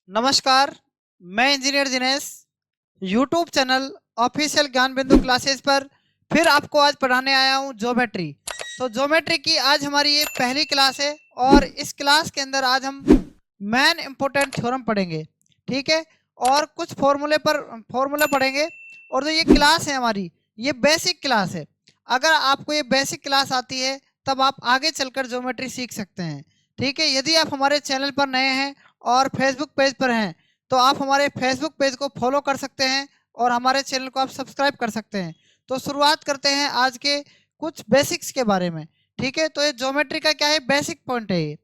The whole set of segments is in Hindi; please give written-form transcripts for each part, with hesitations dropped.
नमस्कार। मैं engineer Dinesh YouTube channel official ज्ञान बिंदु क्लासेस पर फिर आपको आज पढ़ाने आया हूँ ज्योमेट्री। तो ज्योमेट्री की आज हमारी ये पहली क्लास है और इस क्लास के अंदर आज हम मेन इंपॉर्टेंट थ्योरम पढ़ेंगे। ठीक है, और कुछ फॉर्मूले पढ़ेंगे। और जो ये क्लास है हमारी, ये बेसिक क्लास है। अगर आपको ये बेसिक क्लास आती है तब आप आगे चलकर ज्योमेट्री सीख सकते हैं। ठीक है, यदि आप हमारे चैनल पर नए हैं और फेसबुक पेज पर हैं तो आप हमारे फेसबुक पेज को फॉलो कर सकते हैं और हमारे चैनल को आप सब्सक्राइब कर सकते हैं। तो शुरुआत करते हैं आज के कुछ बेसिक्स के बारे में। ठीक है, तो ये ज्योमेट्री का क्या है, बेसिक पॉइंट है ये।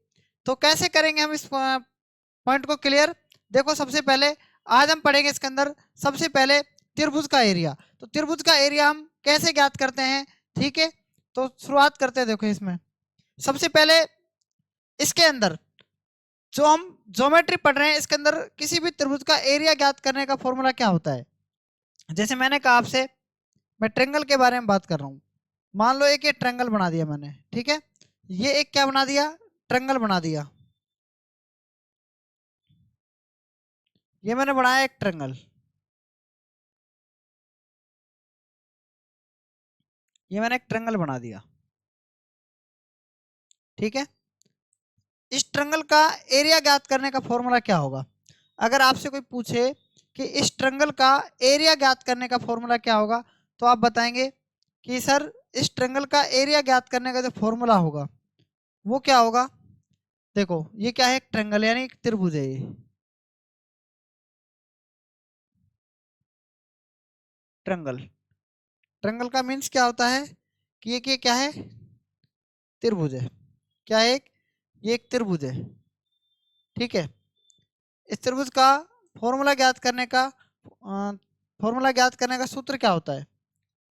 तो कैसे करेंगे हम इस पॉइंट को क्लियर। देखो, सबसे पहले आज हम पढ़ेंगे इसके अंदर सबसे पहले त्रिभुज का एरिया। तो त्रिभुज का एरिया हम कैसे ज्ञात करते हैं। ठीक है, तो शुरुआत करते हैं। देखो, इसमें सबसे पहले इसके अंदर जो हम ज्योमेट्री पढ़ रहे हैं इसके अंदर किसी भी त्रिभुज का एरिया ज्ञात करने का फॉर्मूला क्या होता है। जैसे मैंने कहा आपसे, मैं ट्रेंगल के बारे में बात कर रहा हूँ। मान लो एक ये ट्रेंगल बना दिया मैंने। ठीक है, ये एक क्या बना दिया, ट्रेंगल बना दिया। ये मैंने बनाया एक ट्रेंगल। ये मैंने एक ट्रेंगल बना दिया। ठीक है, इस ट्रेंगल का एरिया ज्ञात करने का फॉर्मूला क्या होगा। अगर आपसे कोई पूछे कि इस ट्रेंगल का एरिया ज्ञात करने का फॉर्मूला क्या होगा, तो आप बताएंगे कि सर इस ट्रेंगल का एरिया ज्ञात करने का जो फॉर्मूला होगा वो क्या होगा। देखो, ये क्या है, एक ट्रेंगल यानी एक त्रिभुज है ये। ट्रेंगल, ट्रेंगल का मीन्स क्या होता है कि ये क्या है, त्रिभुज है। क्या है, ये एक त्रिभुज है। ठीक है, इस त्रिभुज का फॉर्मूला ज्ञात करने का सूत्र क्या होता है।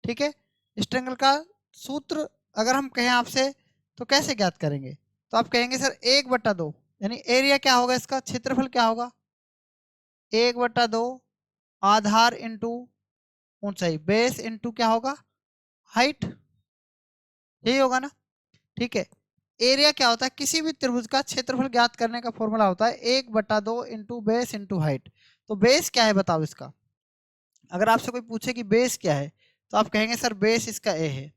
ठीक है, इस ट्रेंगल का सूत्र अगर हम कहें आपसे तो कैसे ज्ञात करेंगे। तो आप कहेंगे सर 1/2, यानी एरिया क्या होगा, इसका क्षेत्रफल क्या होगा, 1/2 आधार इंटू ऊंचाई, बेस इंटू क्या होगा, हाइट। यही होगा ना। ठीक है, एरिया क्या होता है, किसी भी त्रिभुज का क्षेत्रफल ज्ञात करने का फॉर्मूला होता है 1/2 इंटू बेस इंटू हाइट। तो बेस क्या है बताओ इसका। अगर आपसे कोई पूछे कि बेस क्या है तो आप कहेंगे सर बेस इसका ए है।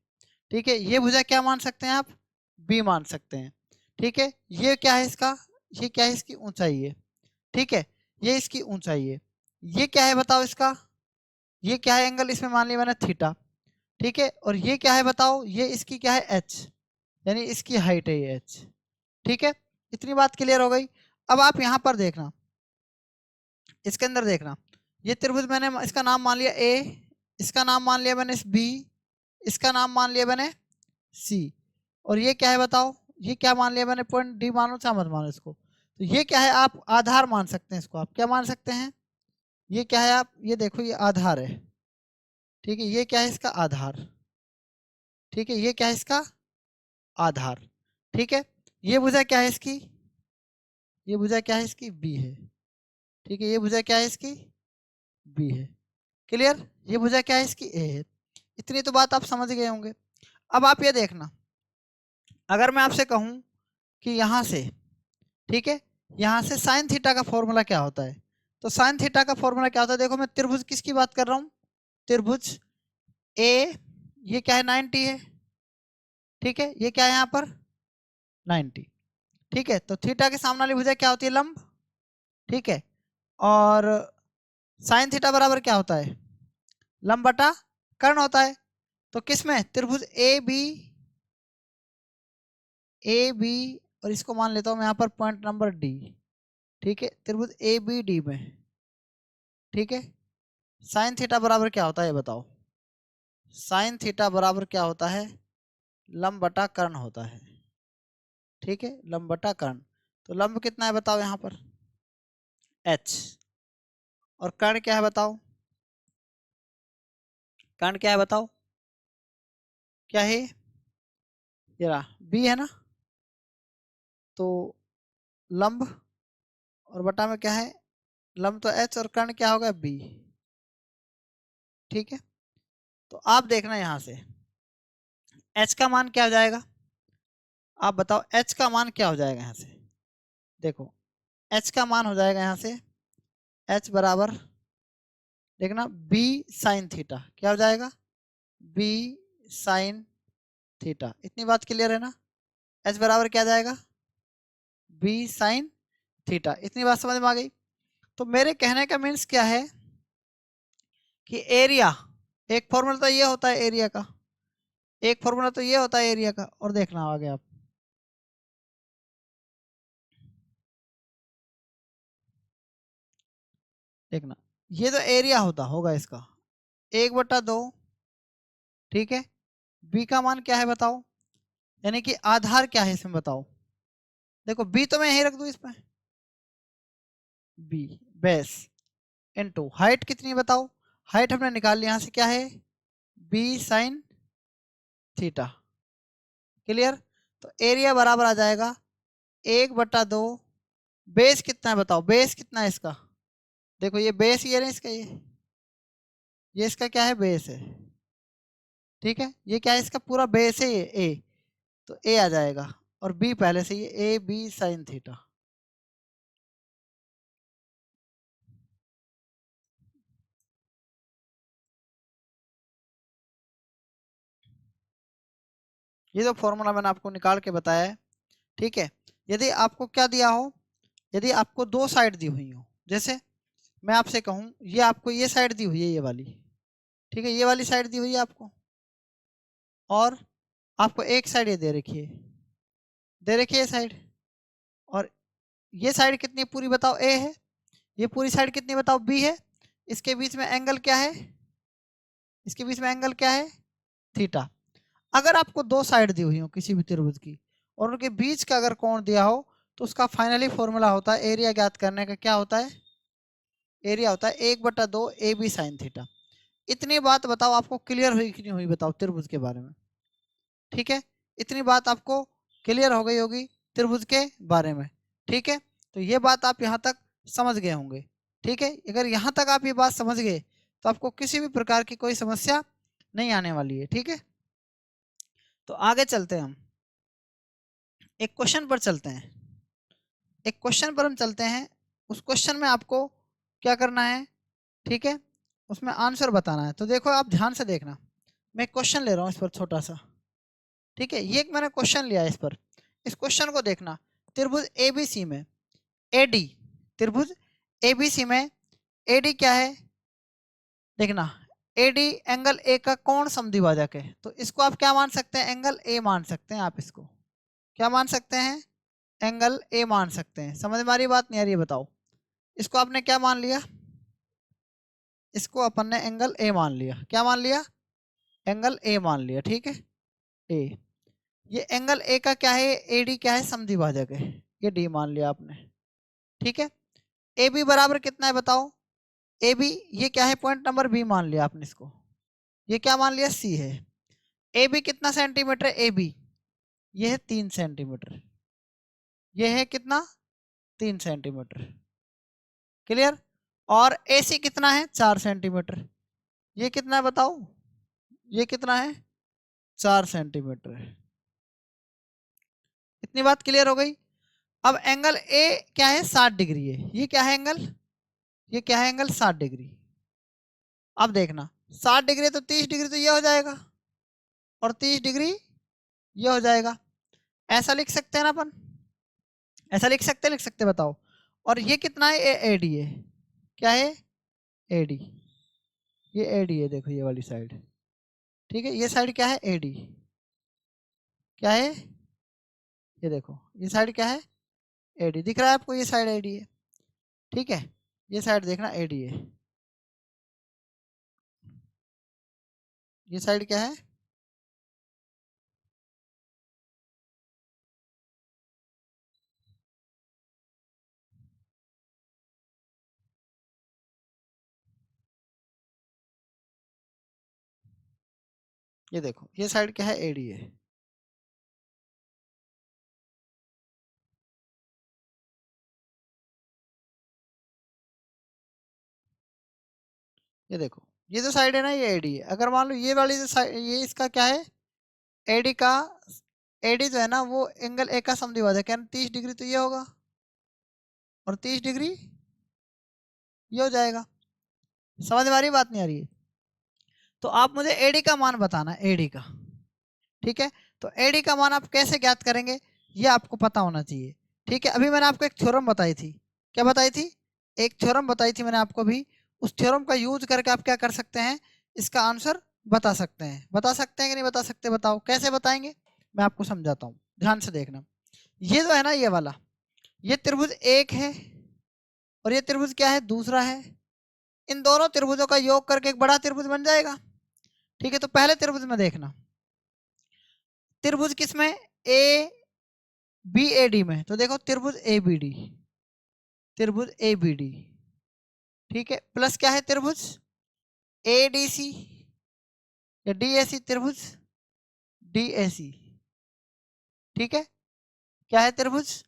ठीक है, ये भुजा क्या मान सकते हैं आप, बी मान सकते हैं। ठीक है, ये क्या है इसका, ये क्या है, इसकी ऊंचाई है। ठीक है, ये इसकी ऊंचाई है। ये क्या है बताओ इसका, ये क्या है, एंगल इसमें मान लिया मैंने थीटा। ठीक है, और ये क्या है बताओ, ये इसकी क्या है, एच, यानी इसकी हाइट है ये एच। ठीक है, इतनी बात क्लियर हो गई। अब आप यहाँ पर देखना, इसके अंदर देखना, ये त्रिभुज मैंने इसका नाम मान लिया ए, इसका नाम मान लिया मैंने बी, इसका नाम मान लिया मैंने सी, और ये क्या है बताओ, ये क्या मान लिया मैंने, पॉइंट डी मानो चाहे मत मानो इसको। तो ये क्या है, आप आधार मान सकते हैं इसको। आप क्या मान सकते हैं, ये क्या है, आप ये देखो ये आधार है। ठीक है, ये क्या है इसका आधार। ठीक है, ये क्या है इसका आधार। ठीक है, ये भुजा क्या है इसकी, ये भुजा क्या है इसकी, बी है। ठीक है, ये भुजा क्या है इसकी, बी है। क्लियर, ये भुजा क्या है इसकी, ए है। इतनी तो बात आप समझ गए होंगे। अब आप ये देखना, अगर मैं आपसे कहूं कि यहां से, ठीक है, यहां से साइन थीटा का फॉर्मूला क्या होता है। तो साइन थीटा का फॉर्मूला क्या होता है, देखो मैं त्रिभुज किसकी बात कर रहा हूं, त्रिभुज ए, ये क्या है 90 है। ठीक है, ये क्या है यहाँ पर 90। ठीक है, तो थीटा के सामने वाली भुजा क्या होती है, लंब। ठीक है, और साइन थीटा बराबर क्या होता है, लंब बटा कर्ण होता है। तो किस में, त्रिभुज ए बी, और इसको मान लेता हूं मैं यहाँ पर पॉइंट नंबर डी। ठीक है, त्रिभुज ए बी डी में। ठीक है, साइन थीटा बराबर क्या होता है ये बताओ। साइन थीटा बराबर क्या होता है, लंब बटा कर्ण होता है। ठीक है, लंब बटा कर्ण। तो लंब कितना है बताओ यहाँ पर, एच, और कर्ण क्या है बताओ, कर्ण क्या है बताओ, क्या है, ये रहा बी है ना। तो लंब और बटा में क्या है, लंब तो एच और कर्ण क्या होगा, बी। ठीक है, तो आप देखना यहाँ से एच का मान क्या हो जाएगा, आप बताओ एच का मान क्या हो जाएगा यहाँ से। देखो, एच का मान हो जाएगा यहाँ से एच बराबर देखना बी साइन थीटा, क्या हो जाएगा बी साइन थीटा। इतनी बात क्लियर है ना? एच बराबर क्या जाएगा बी साइन थीटा। इतनी बात समझ में आ गई? तो मेरे कहने का मीन्स क्या है कि एरिया, एक फॉर्मूला तो ये होता है एरिया का, एक फॉर्मूला तो ये होता है एरिया का, और देखना आगे आप देखना, ये तो एरिया होगा इसका 1/2, ठीक है। बी का मान क्या है बताओ, यानी कि आधार क्या है इसमें बताओ। देखो बी तो मैं यही रख दूं इसमें, बी बेस इनटू हाइट कितनी बताओ, हाइट हमने निकाल ली यहाँ से, क्या है बी साइन थीटा। क्लियर? तो एरिया बराबर आ जाएगा 1/2, बेस कितना है बताओ, बेस कितना है इसका, देखो ये बेस ये ना इसका, ये इसका क्या है बेस है, ठीक है। ये क्या है इसका पूरा बेस है ये ए, तो ए आ जाएगा, और बी पहले से ये ए बी साइन थीटा। ये जो फॉर्मूला मैंने आपको निकाल के बताया है, ठीक है। यदि आपको क्या दिया हो, यदि आपको दो साइड दी हुई हो, जैसे मैं आपसे कहूँ ये आपको ये साइड दी हुई है ये वाली, ठीक है, ये वाली साइड दी हुई है आपको, और आपको एक साइड ये दे रखी है साइड, और ये साइड कितनी पूरी बताओ ए है, ये पूरी साइड कितनी बताओ बी है, इसके बीच में एंगल क्या है, इसके बीच में एंगल क्या है थीटा। अगर आपको दो साइड दी हुई हो किसी भी त्रिभुज की, और उनके बीच का अगर कोण दिया हो, तो उसका फाइनली फॉर्मूला होता है एरिया ज्ञात करने का, क्या होता है एरिया होता है 1/2 ए बी साइन थीटा। इतनी बात बताओ आपको क्लियर हुई कि नहीं हुई बताओ त्रिभुज के बारे में, ठीक है। इतनी बात आपको क्लियर हो गई होगी त्रिभुज के बारे में, ठीक है। तो ये बात आप यहाँ तक समझ गए होंगे, ठीक है। अगर यहाँ तक आप ये बात समझ गए तो आपको किसी भी प्रकार की कोई समस्या नहीं आने वाली है, ठीक है। तो आगे चलते हैं, हम एक क्वेश्चन पर चलते हैं, एक क्वेश्चन पर हम चलते हैं। उस क्वेश्चन में आपको क्या करना है, ठीक है, उसमें आंसर बताना है। तो देखो आप ध्यान से देखना, मैं क्वेश्चन ले रहा हूँ इस पर छोटा सा, ठीक है। ये एक मैंने क्वेश्चन लिया है इस पर, इस क्वेश्चन को देखना। त्रिभुज एबीसी में एडी, त्रिभुज एबीसी में एडी क्या है देखना, एडी एंगल ए का कोण समद्विभाजक है। तो इसको आप क्या मान सकते हैं, एंगल ए मान सकते हैं। आप इसको क्या मान सकते हैं, एंगल ए मान सकते हैं। समझ में आ रही बात नहीं आ रही है बताओ? इसको आपने क्या मान लिया, इसको अपन ने एंगल ए मान लिया, क्या मान लिया एंगल ए मान लिया, ठीक है। ए, ये एंगल ए का क्या है, एडी क्या है समद्विभाजक है, ये डी मान लिया आपने, ठीक है। ए बी बराबर कितना है बताओ, ए बी ये क्या है पॉइंट नंबर बी मान लिया आपने इसको, ये क्या मान लिया सी है। ए बी कितना सेंटीमीटर है, ए बी ये है 3 सेंटीमीटर, ये है कितना 3 सेंटीमीटर। क्लियर? और ए सी कितना है 4 सेंटीमीटर, ये कितना है बताओ, ये कितना है 4 सेंटीमीटर है। इतनी बात क्लियर हो गई? अब एंगल ए क्या है 60 डिग्री है, ये क्या है एंगल, ये क्या है एंगल 60 डिग्री। अब देखना 60 डिग्री तो 30 डिग्री तो ये हो जाएगा, और 30 डिग्री ये हो जाएगा। ऐसा लिख सकते हैं ना अपन, ऐसा लिख सकते बताओ। और ये कितना है ए डी है, क्या है एडी, ये एडी है, देखो ये वाली साइड, ठीक है। ये साइड क्या है एडी, क्या है ये देखो, ये साइड क्या है एडी, दिख रहा है आपको, ये साइड एडी है, ठीक है। ये साइड देखना एडी है, ये साइड क्या है, ये देखो ये साइड क्या है एडी है। ये देखो ये जो साइड है ना ये एडी है। अगर मान लो ये वाली जो साइड, ये इसका क्या है एडी का, एडी जो है ना वो एंगल ए का समद्विभाजक है, 30 डिग्री तो ये होगा, और 30 डिग्री ये हो जाएगा। समझ में आ रही बात, नहीं आ रही है? तो आप मुझे एडी का मान बताना, एडी का। ठीक है, तो एडी का मान आप कैसे ज्ञात करेंगे ये आपको पता होना चाहिए। ठीक है, अभी मैंने आपको एक थ्योरम बताई थी। क्या बताई थी? एक थ्योरम बताई थी मैंने आपको भी। उस थ्योरम का यूज करके आप क्या कर सकते हैं, इसका आंसर बता सकते हैं। बता सकते हैं कि नहीं बता सकते? बताओ कैसे बताएंगे, मैं आपको समझाता हूँ, ध्यान से देखना। ये जो है ना, ये वाला, ये त्रिभुज एक है और ये त्रिभुज क्या है, दूसरा है। इन दोनों त्रिभुजों का योग करके एक बड़ा त्रिभुज बन जाएगा। ठीक है, तो पहले त्रिभुज में देखना, त्रिभुज किसमें, ए बी ए डी में। तो देखो त्रिभुज ए बी डी, त्रिभुज ए बी डी। ठीक है, प्लस क्या है, त्रिभुज ए डी सी या डी ए सी, त्रिभुज डी ए सी। ठीक है, क्या है, त्रिभुज,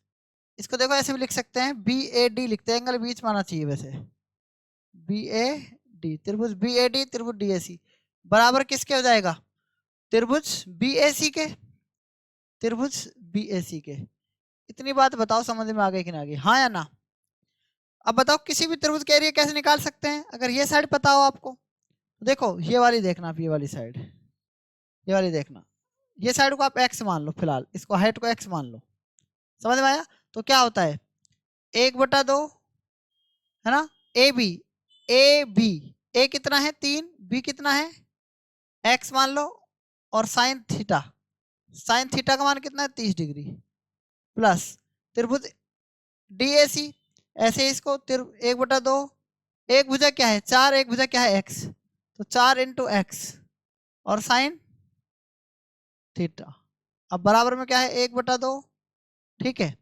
इसको देखो ऐसे भी लिख सकते हैं, बी ए डी लिखते हैं, एंगल बीच में आना चाहिए वैसे, बी ए डी, त्रिभुज बी ए डी, त्रिभुज डी ए सी बराबर किसके हो जाएगा, त्रिभुज बी ए सी के, त्रिभुज बी ए सी के। इतनी बात बताओ समझ में आ गई कि ना आ गई, हाँ या ना? अब बताओ किसी भी त्रिभुज का एरिया कैसे निकाल सकते हैं, अगर ये साइड पता हो आपको तो देखो ये वाली देखना आप, ये वाली साइड, ये वाली देखना, ये साइड को आप x मान लो, फिलहाल इसको हाइट को x मान लो। समझ में आया? तो क्या होता है, 1/2 है ना, ए बी, ए बी, ए कितना है 3, बी कितना है x मान लो, और साइन थीटा, साइन थीटा का मान कितना है 30 डिग्री, प्लस त्रिभुज डी ए सी, ऐसे इसको 1/2, एक भुजा क्या है 4, एक भुजा क्या है x, तो 4 इंटू एक्स और साइन थीटा। अब बराबर में क्या है 1/2। ठीक है,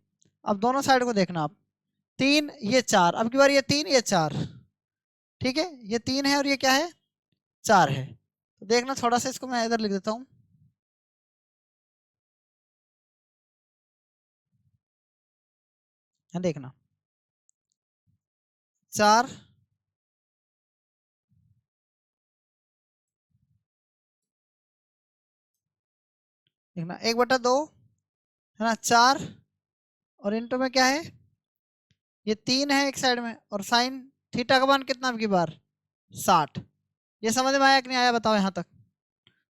अब दोनों साइड को देखना आप, 3 ये 4, अब की बार ये 3 ये 4। ठीक है, ये 3 है और ये क्या है 4 है। तो देखना थोड़ा सा इसको मैं इधर लिख देता हूँ, देखना 4 देखना 1/2 है ना, 4 और इंटू में क्या है, ये 3 है एक साइड में, और साइन थीटा का मान कितना अब की बार 60। ये समझ में आया कि नहीं आया बताओ यहाँ तक?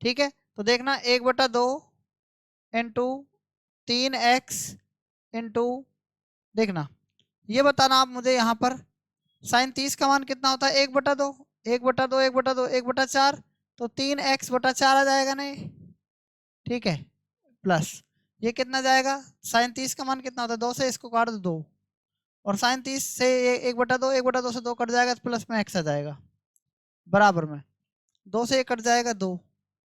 ठीक है, तो देखना 1/2 इंटू 3x इंटू, देखना ये बताना आप मुझे यहाँ पर, साइन 30 का मान कितना होता है 1/2, 1/2 1/2 1/4, तो 3x/4 आ जाएगा नहीं। ठीक है, प्लस ये कितना जाएगा, साइन 30 का मान कितना होता है 2 से इसको काट दो 2, और साइन 30 से ये 1/2, 1/2 से 2 कट जाएगा, तो प्लस में x आ जाएगा, बराबर में 2 से 1 कट जाएगा 2,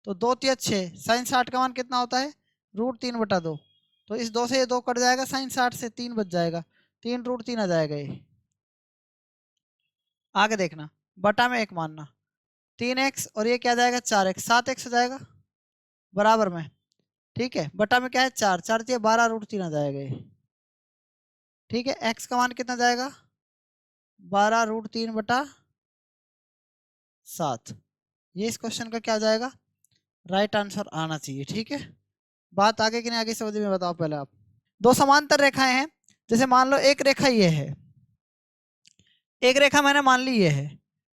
तो 2 3 6, साइन 60 का मान कितना होता है √3/2, तो इस 2 से ये 2 कट जाएगा, साइन 60 से 3 बच जाएगा, 3√3 आ जाएगा ये। आगे देखना, बटा में 1 मानना, 3x और ये क्या आ जाएगा 4x, 7x हो जाएगा, बराबर में। ठीक है, बटा में क्या है 4, 4 से 12√3 आ जाएगा ये। ठीक है, x का मान कितना जाएगा 12√3/7। ये इस क्वेश्चन का क्या आ जाएगा, राइट आंसर आना चाहिए। ठीक है, बात आगे कि नहीं आगे समझ में बताओ पहले आप। दो समांतर रेखाएं हैं, जैसे मान लो एक रेखा ये है, एक रेखा मैंने मान ली ये है,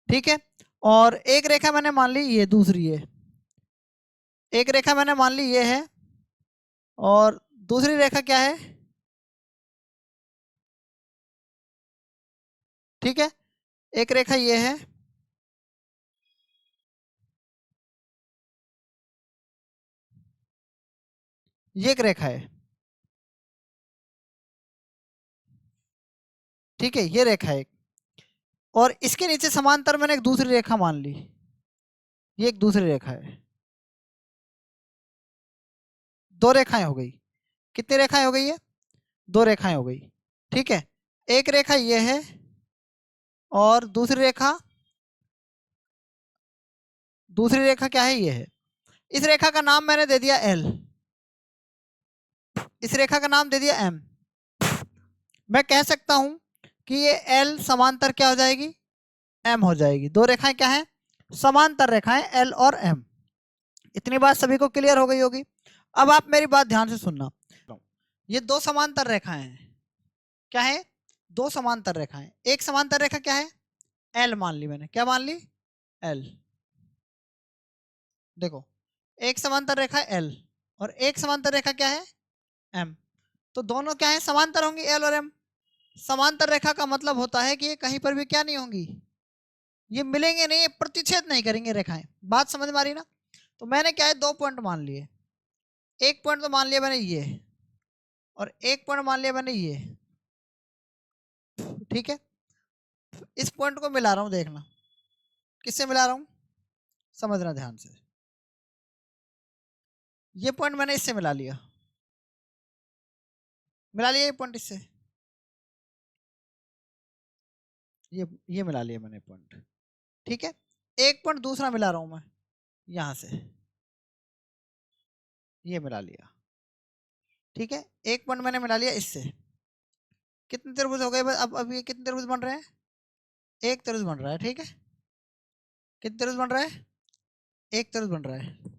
ठीक है, और एक रेखा मैंने मान ली ये दूसरी है, एक रेखा मैंने मान ली ये है और दूसरी रेखा क्या है, ठीक है, एक रेखा ये है, ये एक रेखा है, ठीक है, ये रेखा है एक, और इसके नीचे समांतर मैंने एक दूसरी रेखा मान ली, ये एक दूसरी रेखा है, दो रेखाएं हो गई। कितनी रेखाएं हो गई है, दो रेखाएं हो गई। ठीक है, एक रेखा ये है और दूसरी रेखा क्या है, ये है। इस रेखा का नाम मैंने दे दिया एल, इस रेखा का नाम दे दिया एम। मैं कह सकता हूं कि ये एल समांतर क्या हो जाएगी, एम हो जाएगी। दो रेखाएं क्या हैं, समांतर रेखाएं एल और एम। इतनी बात सभी को क्लियर हो गई होगी। अब आप मेरी बात ध्यान से सुनना, ये दो समांतर रेखाएं हैं, क्या है, दो समांतर रेखाएं। एक समांतर रेखा क्या है, एल मान ली मैंने, क्या मान ली, एल। देखो एक समांतर रेखा एल और एक समांतर रेखा क्या है, एम। तो दोनों क्या है, समांतर होंगी, एल और एम। समांतर रेखा का मतलब होता है कि ये कहीं पर भी क्या नहीं होंगी, ये मिलेंगे नहीं, ये प्रतिच्छेद नहीं करेंगे रेखाएं। बात समझ में आ रही ना। तो मैंने क्या है, दो पॉइंट मान लिए, एक पॉइंट तो मान लिया मैंने ये, और एक पॉइंट मान लिया मैंने ये, ठीक है। इस पॉइंट को मिला रहा हूं, देखना किससे मिला रहा हूं, समझना ध्यान से। ये पॉइंट मैंने इससे मिला लिया, मिला लिया ये पॉइंट इससे, ये मिला लिया मैंने पॉइंट, ठीक है। एक पॉइंट दूसरा मिला रहा हूं मैं यहां से, ये मिला लिया, ठीक है। एक पॉइंट मैंने मिला लिया इससे। कितने त्रिभुज हो गए अब ये कितने त्रिभुज बन रहे हैं, एक त्रिभुज बन रहा है, ठीक है। कितने त्रिभुज बन रहा है, एक त्रिभुज बन रहा है।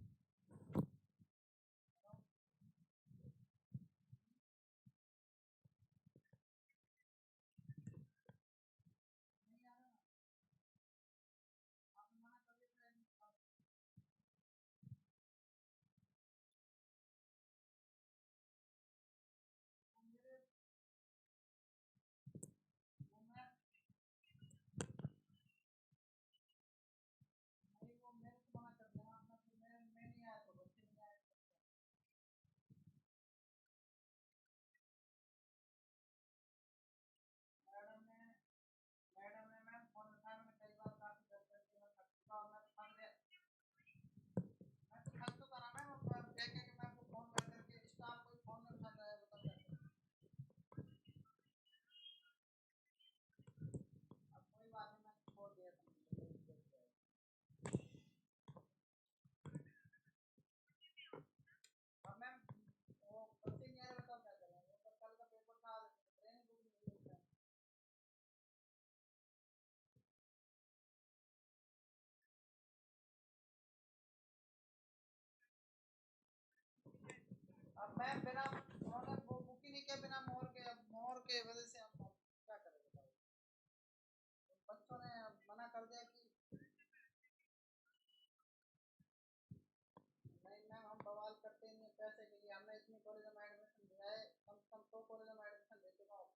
अब मैं बिना, उन्होंने वो बुक ही नहीं किया बिना मोहर के वजह से हम क्या करें बताओ। बच्चों ने मना कर दिया कि नहीं मैम हम बवाल करते नहीं है पैसे के लिए, हमने इतनी कॉलेज में एडमिशन दिया है, कम से कम 100 कॉलेज में एडमिशन दे चुका हूँ,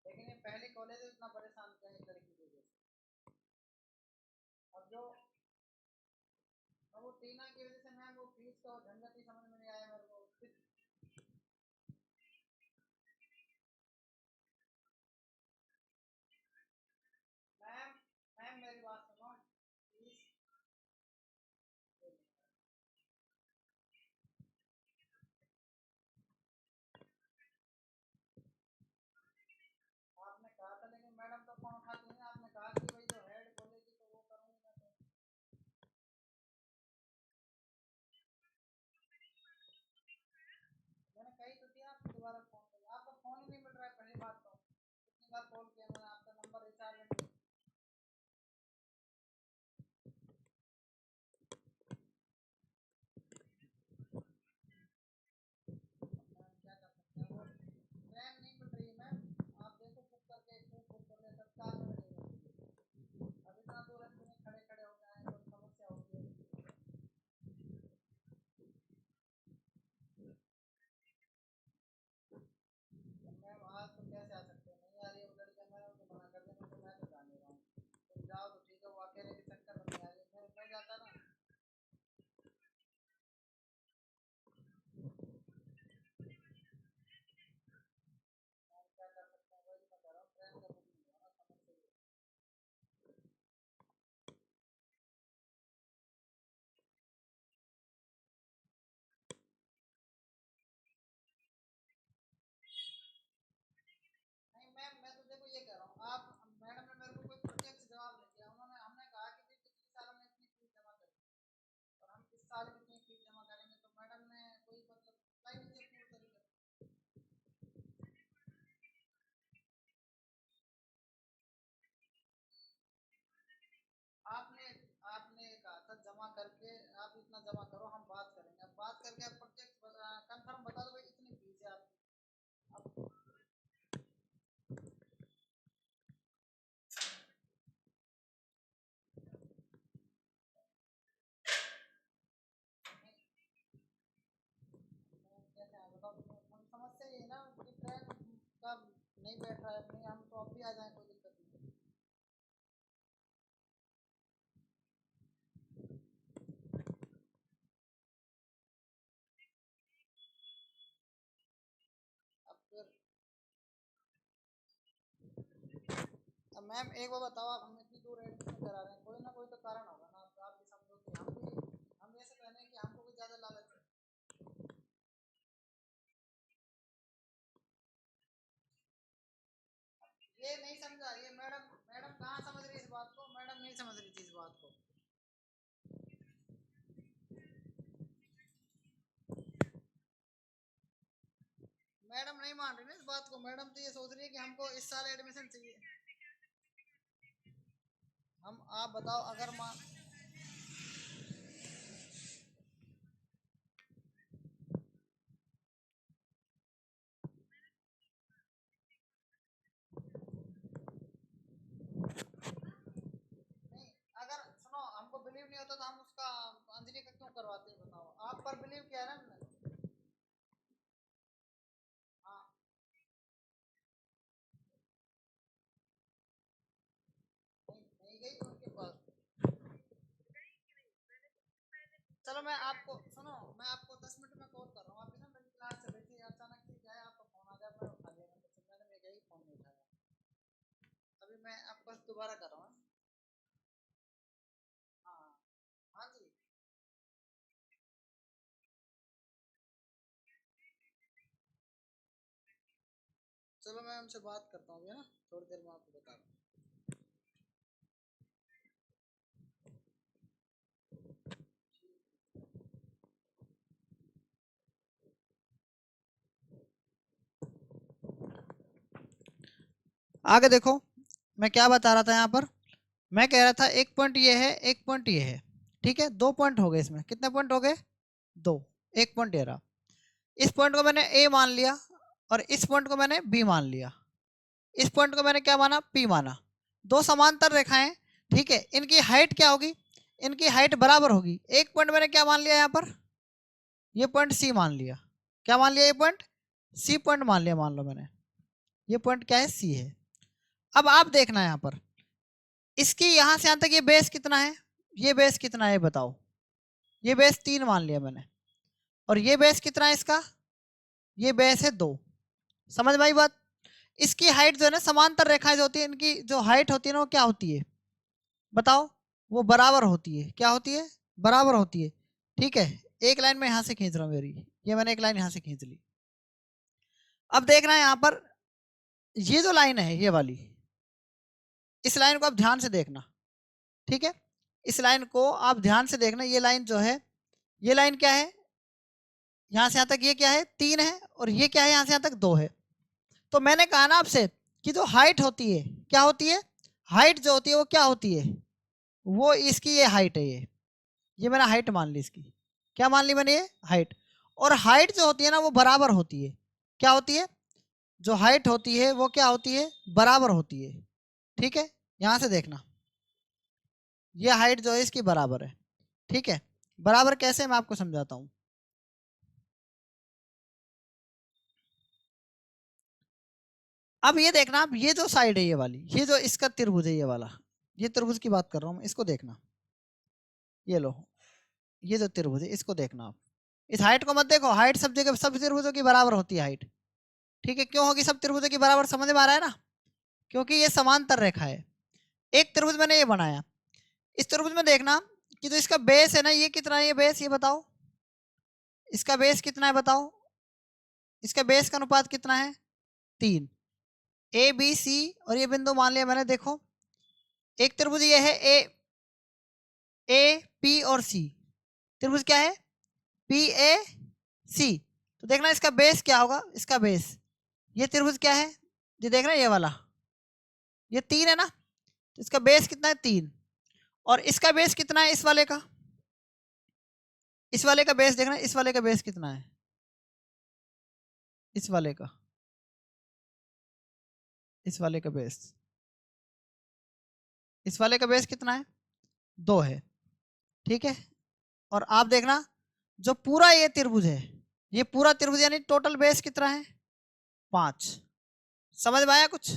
लेकिन ये पहली कॉलेज इतना परेशान किया एक लड़की की वजह से। अब जो, अब वो टीना की वजह से मैम वो फीस का झंझट ही समझ में नहीं आया मेरे को। मैम मैम मेरी बात सुनो, फीस, आपने कहा था लेकिन मैडम तो फोन उठाती नहीं, आपने कहा कि भाई जो हेड बोलेगी तो वो करूंगी मैं तो। मैंने कही तो थी आपको दोबारा फोन करिए, आपका फोन ही नहीं मिल रहा है पहली बात तो, कितनी बार कॉल किया मैंने, आपका नंबर रिचार्ज नहीं है। मैम क्या कर सकते हैं, वो ट्रेन नहीं मिल रही है मैम, आप देखो बुक करके बुक कर ले, तत्काल में नहीं मिल रही है। अब इतना दूर है, तुम्हें खड़े खड़े हो जाए तो समस्या होती है। मैम आज तो कैसे आ सकते हैं, नहीं आ रही है वो लड़कियां, मैं उनको मना कर देंगे तो मैं तो जाने रहा हूँ, तुम जाओ तो ठीक है, वो अकेले के चक्कर में नहीं आ रही है, मैं जाता ना। मैम क्या कर सकते हैं, वही मैं कह रहा हूँ, ट्रेन का बुक नहीं हुआ ना, समस्या ये है। नहीं मैम मैं तो देखो ये कह रहा हूँ, आप, मैडम ने मेरे को कोई प्रत्यक्ष जवाब नहीं दिया, उन्होंने, हमने कहा कि भाई पिछले साल हमने इतनी फीस जमा करी और हम इस साल भी इतनी फीस जमा करेंगे, तो मैडम ने कोई मतलब रिप्लाई नहीं दिया पूरी तरीके से। आपने आपने कहा था जमा करके, आप इतना जमा करो हम बात करेंगे, अब बात करके आप प्रत्यक्ष कंफर्म बता दो भाई इतनी फीस है आपकी। अब ना कि ट्रेन का नहीं बैठ रहा है, नहीं हम तो अब भी आ जाए, कोई दिक्कत नहीं। अब फिर अब मैम एक बार बताओ, आप हम इतनी दूर एडमिशन करा रहे हैं, कोई ना कोई तो कारण होगा ना, आप भी समझो कि हम ऐसे कहने हैं कि हमको कुछ ज़्यादा लालच है। ये नहीं समझा, ये मैडम मैडम कहाँ समझ रही है इस बात को, मैडम नहीं समझ रही थी इस बात को। मैडम नहीं मान रही ना इस बात को, मैडम तो ये सोच रही है कि हमको इस साल एडमिशन चाहिए। हम आप बताओ अगर मान, नहीं अगर सुनो, हमको बिलीव नहीं होता तो हम उसका अंजलि का क्यों करवाते हैं बताओ, आप पर बिलीव किया है ना हमने। हाँ नहीं, नहीं गई उनके पास। चलो मैं आपको सुनो, मैं आपको 10 मिनट में कॉल कर रहा हूँ, अभी ना मेरी क्लास चल रही थी, अचानक से क्या है आपका फोन आ गया, मैं उठा लिया, मैंने मैं गई फोन नहीं उठाया। अभी मैं आपको दोबारा कर रहा हूँ। हाँ हाँ जी। चलो मैं उनसे बात करता हूँ अभी, है ना, थोड़ी देर में आपको बता दूँ। आगे देखो, मैं क्या बता रहा था यहाँ पर, मैं कह रहा था एक पॉइंट ये है, एक पॉइंट ये है, ठीक है, 2 पॉइंट हो गए, इसमें कितने पॉइंट हो गए, 2। एक पॉइंट ये रहा, इस पॉइंट को मैंने ए मान लिया और इस पॉइंट को मैंने बी मान लिया, इस पॉइंट को मैंने क्या माना, पी माना। दो समांतर रेखाएं, ठीक है, इनकी हाइट क्या होगी, इनकी हाइट बराबर होगी। एक पॉइंट मैंने क्या मान लिया यहाँ पर, ये पॉइंट सी मान लिया, क्या मान लिया, ये पॉइंट सी पॉइंट मान लिया, मान लो मैंने, ये पॉइंट क्या है, सी है। अब आप देखना यहाँ पर, इसकी यहां से यहां तक ये बेस कितना है, ये बेस कितना है बताओ, ये बेस 3 मान लिया मैंने, और ये बेस कितना है इसका, ये बेस है 2। समझ में आई बात। इसकी हाइट जो है ना, समांतर रेखाएं जो होती है, इनकी जो हाइट होती है ना, वो क्या होती है बताओ, वो बराबर होती है, क्या होती है, बराबर होती है। ठीक है, एक लाइन में यहां से खींच रहा हूँ मेरी, ये मैंने एक लाइन यहां से खींच ली। अब देखना है यहाँ पर, ये जो लाइन है ये वाली, इस लाइन को आप ध्यान से देखना, ठीक है, इस लाइन को आप ध्यान से देखना, ये लाइन जो है, ये लाइन क्या है, यहां से यहां तक ये क्या है, 3 है, और ये क्या है, यहां से यहां तक 2 है। तो मैंने कहा ना आपसे कि जो हाइट होती है, क्या होती है, हाइट जो होती है वो क्या होती है, वो इसकी ये हाइट है, ये मैंने हाइट मान ली इसकी, क्या मान ली मैंने, ये हाइट। और हाइट जो होती है ना, वो बराबर होती है, क्या होती है, जो हाइट होती है वो क्या होती है, बराबर होती है। ठीक है, यहां से देखना, ये हाइट जो है इसकी बराबर है, ठीक है, बराबर कैसे, मैं आपको समझाता हूं। अब ये देखना, अब ये जो साइड है ये वाली, ये जो इसका त्रिभुज है ये वाला, ये त्रिभुज की बात कर रहा हूँ, इसको देखना, ये लो, ये जो त्रिभुज है इसको देखना आप, इस हाइट को मत देखो, हाइट सब जगह सब त्रिभुजों की बराबर होती है हाइट, ठीक है, क्यों होगी सब त्रिभुजों की बराबर, समझ में आ रहा है ना, क्योंकि ये समांतर रेखा है। एक त्रिभुज मैंने ये बनाया, इस त्रिभुज में देखना कि जो इसका बेस है ना, ये कितना है, ये बेस, ये बताओ इसका बेस कितना है बताओ, इसका बेस का अनुपात कितना है, 3। ए बी सी, और ये बिंदु मान लिया मैंने, देखो एक त्रिभुज ये है, ए पी और सी, त्रिभुज क्या है, पी ए सी। तो देखना इसका बेस क्या होगा, इसका बेस, ये त्रिभुज क्या है, ये देख रहे हैं ये वाला, ये 3 है ना, तो इसका बेस कितना है, 3। और इसका बेस कितना है इस वाले का, इस वाले का बेस देखना, इस वाले का बेस कितना है, इस वाले का, इस वाले का बेस, इस वाले का बेस कितना है, 2 है, ठीक है। और आप देखना, जो पूरा ये त्रिभुज है, ये पूरा त्रिभुज यानी टोटल बेस कितना है, 5। समझ में आया कुछ?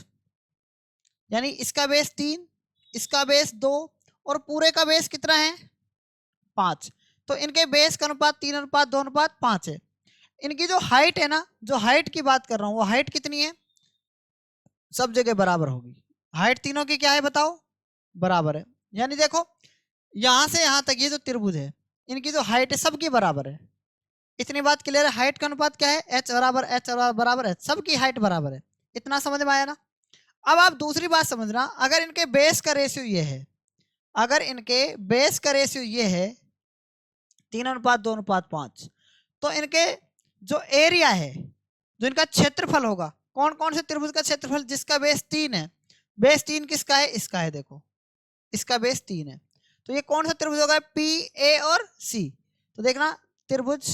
यानी इसका बेस 3, इसका बेस 2 और पूरे का बेस कितना है 5। तो इनके बेस का अनुपात 3:2:5 है। इनकी जो हाइट है ना, जो हाइट की बात कर रहा हूं, वो हाइट कितनी है? सब जगह बराबर होगी। हाइट तीनों की क्या है बताओ? बराबर है। यानी देखो यहां से यहां तक ये जो त्रिभुज है, इनकी जो हाइट है सबकी बराबर है। इतनी बात क्लियर है? हाइट का अनुपात क्या है? h बराबर h, सबकी हाइट बराबर है। इतना समझ में आया ना? अब आप दूसरी बात समझना, अगर इनके बेस का रेशियो ये है, अगर इनके बेस का रेशियो ये है 3:2:5, तो इनके जो एरिया है, जो इनका क्षेत्रफल होगा, कौन कौन से त्रिभुज का क्षेत्रफल जिसका बेस 3 है? बेस 3 किसका है? इसका है। देखो इसका बेस 3 है, तो ये कौन सा त्रिभुज होगा? पी, ए और सी। तो देखना त्रिभुज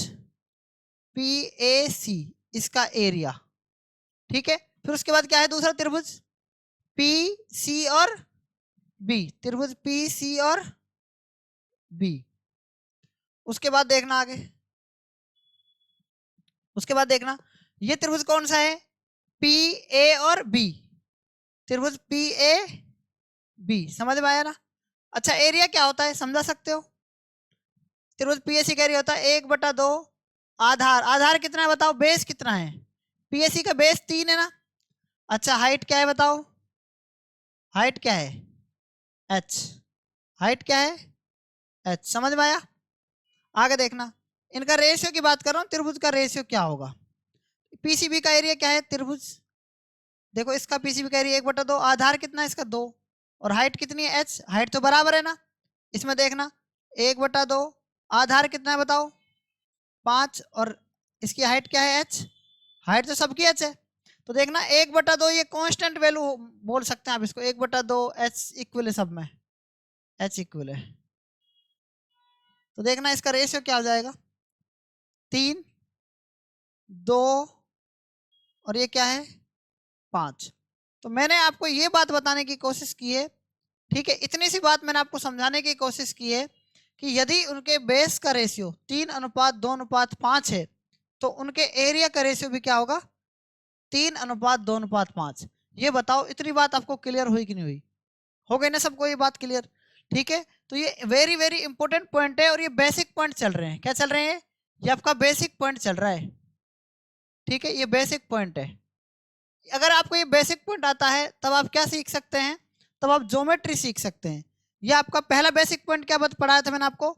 पी ए सी, इसका एरिया। ठीक है, फिर उसके बाद क्या है? दूसरा त्रिभुज पी सी और बी, त्रिभुज पी सी और बी। उसके बाद देखना आगे, उसके बाद देखना ये त्रिभुज कौन सा है? पी ए और बी, त्रिभुज पी ए बी। समझ में आया ना? अच्छा, एरिया क्या होता है समझा सकते हो? त्रिभुज पीएसी का एरिया होता है 1/2 आधार। आधार कितना है बताओ? बेस कितना है? पीएसी का बेस 3 है ना। अच्छा, हाइट क्या है बताओ? हाइट क्या है? h। हाइट क्या है? h। समझ में आया? आगे देखना, इनका रेशियो की बात कर रहा हूं, त्रिभुज का रेशियो क्या होगा? पीसीबी का एरिया क्या है? त्रिभुज देखो इसका पीसीबी का एरिया 1/2, आधार कितना है इसका? 2, और हाइट कितनी है? h। हाइट तो बराबर है ना। इसमें देखना 1/2, आधार कितना है बताओ? 5, और इसकी हाइट क्या है? h। हाइट तो सबकी h है। तो देखना 1/2 ये कांस्टेंट वैल्यू बोल सकते हैं आप इसको, 1/2 h इक्वल है, सब में h इक्वल है। तो देखना इसका रेशियो क्या हो जाएगा? 3, 2 और ये क्या है? 5। तो मैंने आपको ये बात बताने की कोशिश की है, ठीक है, इतनी सी बात मैंने आपको समझाने की कोशिश की है कि यदि उनके बेस का रेशियो 3:2:5 है, तो उनके एरिया का रेशियो भी क्या होगा? 3:2:5। ये बताओ, इतनी बात आपको क्लियर हुई कि नहीं हुई? हो गई ना सबको ये बात क्लियर? ठीक है, तो ये वेरी वेरी इंपॉर्टेंट पॉइंट है, और ये बेसिक पॉइंट चल रहे हैं। क्या चल रहे हैं? ये आपका बेसिक पॉइंट चल रहा है। ठीक है, ये बेसिक पॉइंट है। अगर आपको ये बेसिक पॉइंट आता है तब आप क्या सीख सकते हैं? तब आप ज्योमेट्री सीख सकते हैं। ये आपका पहला बेसिक पॉइंट क्या पढ़ाया था मैंने आपको?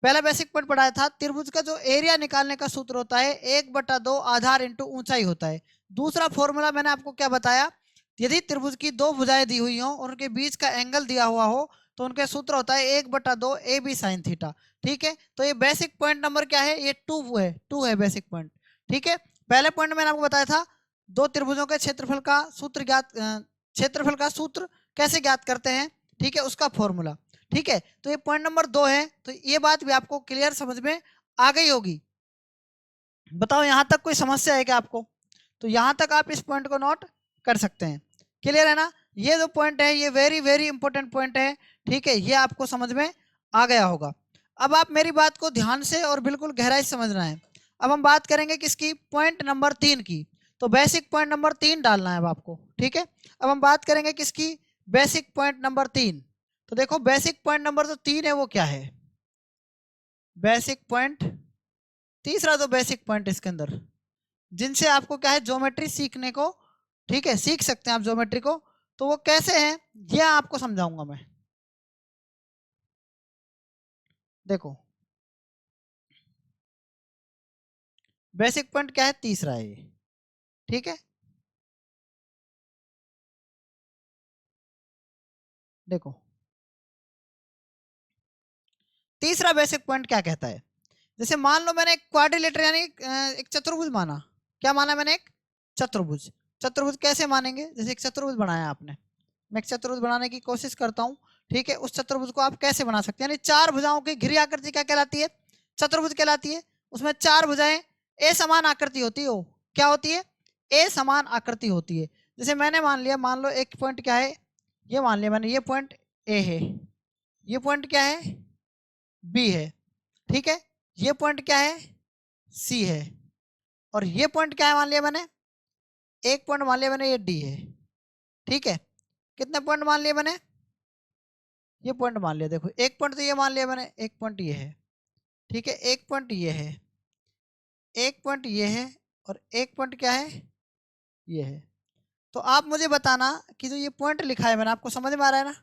पहला बेसिक पॉइंट पढ़ाया था, त्रिभुज का जो एरिया निकालने का सूत्र होता है 1/2 आधार इंटू ऊंचाई होता है। दूसरा फॉर्मूला मैंने आपको क्या बताया? यदि त्रिभुज की दो भुजाएं दी हुई हो और उनके बीच का एंगल दिया हुआ हो, तो उनके सूत्र होता है 1/2 ए बी साइन थीटा। ठीक है, तो ये बेसिक पॉइंट नंबर क्या है? ये 2 है बेसिक पॉइंट। ठीक है, पहले पॉइंट मैंने आपको बताया था दो त्रिभुजों के क्षेत्रफल का सूत्र क्षेत्रफल का सूत्र कैसे ज्ञात करते हैं, ठीक है, उसका फॉर्मूला। ठीक है, तो ये पॉइंट नंबर 2 है। तो ये बात भी आपको क्लियर समझ में आ गई होगी। बताओ यहां तक कोई समस्या है क्या आपको? तो यहां तक आप इस पॉइंट को नोट कर सकते हैं। क्लियर है ना? ये जो पॉइंट है ये वेरी वेरी इंपॉर्टेंट पॉइंट है। ठीक है, ये आपको समझ में आ गया होगा। अब आप मेरी बात को ध्यान से और बिल्कुल गहराई से समझना है। अब हम बात करेंगे किसकी? पॉइंट नंबर 3 की। तो बेसिक पॉइंट नंबर 3 डालना है अब आपको। ठीक है, अब हम बात करेंगे किसकी? Basic point number 3। तो देखो बेसिक पॉइंट नंबर जो 3 है वो क्या है? बेसिक पॉइंट, तीसरा जो बेसिक पॉइंट इसके अंदर, जिनसे आपको क्या है? ज्योमेट्री सीखने को, ठीक है, सीख सकते हैं आप ज्योमेट्री को। तो वो कैसे हैं ये आपको समझाऊंगा मैं। देखो बेसिक पॉइंट क्या है? तीसरा है ये। ठीक है, देखो तीसरा बेसिक पॉइंट क्या कहता है? जैसे मान लो मैंने एक क्वाड्रिलेटर यानी एक चतुर्भुज माना। क्या माना मैंने? एक चतुर्भुज। चतुर्भुज कैसे मानेंगे? जैसे एक चतुर्भुज बनाया आपने, मैं एक चतुर्भुज बनाने की कोशिश करता हूँ। ठीक है, उस चतुर्भुज को आप कैसे बना सकते हैं? यानी चार भुजाओं की घिरी आकृति क्या कहलाती है? चतुर्भुज कहलाती है। उसमें चार भुजाएं ए समान आकृति होती है। क्या होती है? ए समान आकृति होती है। जैसे मैंने मान लिया, मान लो एक पॉइंट क्या है, ये मान लिया मैंने, ये पॉइंट ए है, ये पॉइंट क्या है? बी है। ठीक है, ये पॉइंट क्या है? सी है, और ये पॉइंट क्या है मान लिया मैंने? एक पॉइंट मान लिया मैंने ये डी है, ठीक है। कितने पॉइंट मान लिए मैंने, ये पॉइंट मान लिया, देखो एक पॉइंट तो ये मान लिया मैंने, एक पॉइंट ये है, ठीक है, एक पॉइंट ये है, एक पॉइंट ये है, और एक पॉइंट क्या है, ये है। तो आप मुझे बताना कि जो ये पॉइंट लिखा है मैंने, आपको समझ में आ रहा है ना,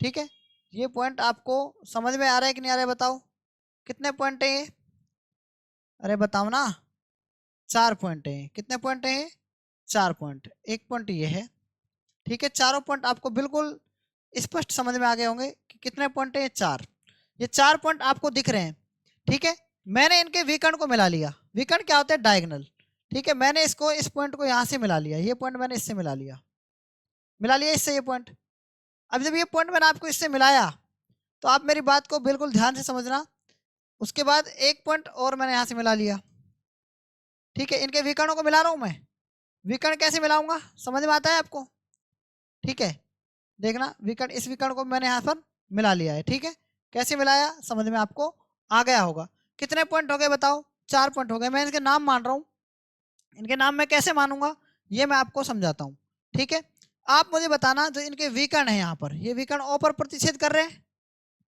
ठीक है। ये पॉइंट आपको समझ में आ रहा है कि नहीं आ रहा है, बताओ कितने पॉइंट है ये, अरे बताओ ना। 4 पॉइंट है, कितने पॉइंट है, 4 पॉइंट, एक पॉइंट ये है, ठीक है। चारों पॉइंट आपको बिल्कुल स्पष्ट समझ में आ गए होंगे कि कितने पॉइंट है, ये 4। ये 4 पॉइंट आपको दिख रहे हैं, ठीक है। मैंने इनके विकर्ण को मिला लिया, विकर्ण क्या होता है, डायगोनल, ठीक है। मैंने इसको, इस पॉइंट को यहाँ से मिला लिया, ये पॉइंट मैंने इससे मिला लिया, मिला लिया इससे ये पॉइंट। अब जब ये पॉइंट मैंने आपको इससे मिलाया, तो आप मेरी बात को बिल्कुल ध्यान से समझना। उसके बाद एक पॉइंट और मैंने यहाँ से मिला लिया, ठीक है। इनके विकर्णों को मिला रहा हूँ मैं, विकर्ण कैसे मिलाऊंगा, समझ में आता है आपको, ठीक है। देखना, विकर्ण, इस विकर्ण को मैंने यहाँ पर मिला लिया है, ठीक है। कैसे मिलाया, समझ में आपको आ गया होगा। कितने पॉइंट हो गए बताओ, 4 पॉइंट हो गए। मैं इनके नाम मान रहा हूँ, इनके नाम मैं कैसे मानूंगा, ये मैं आपको समझाता हूँ, ठीक है। आप मुझे बताना, जो इनके विकर्ण है यहाँ पर, ये विकर्ण ओ पर प्रतिच्छेद कर रहे हैं,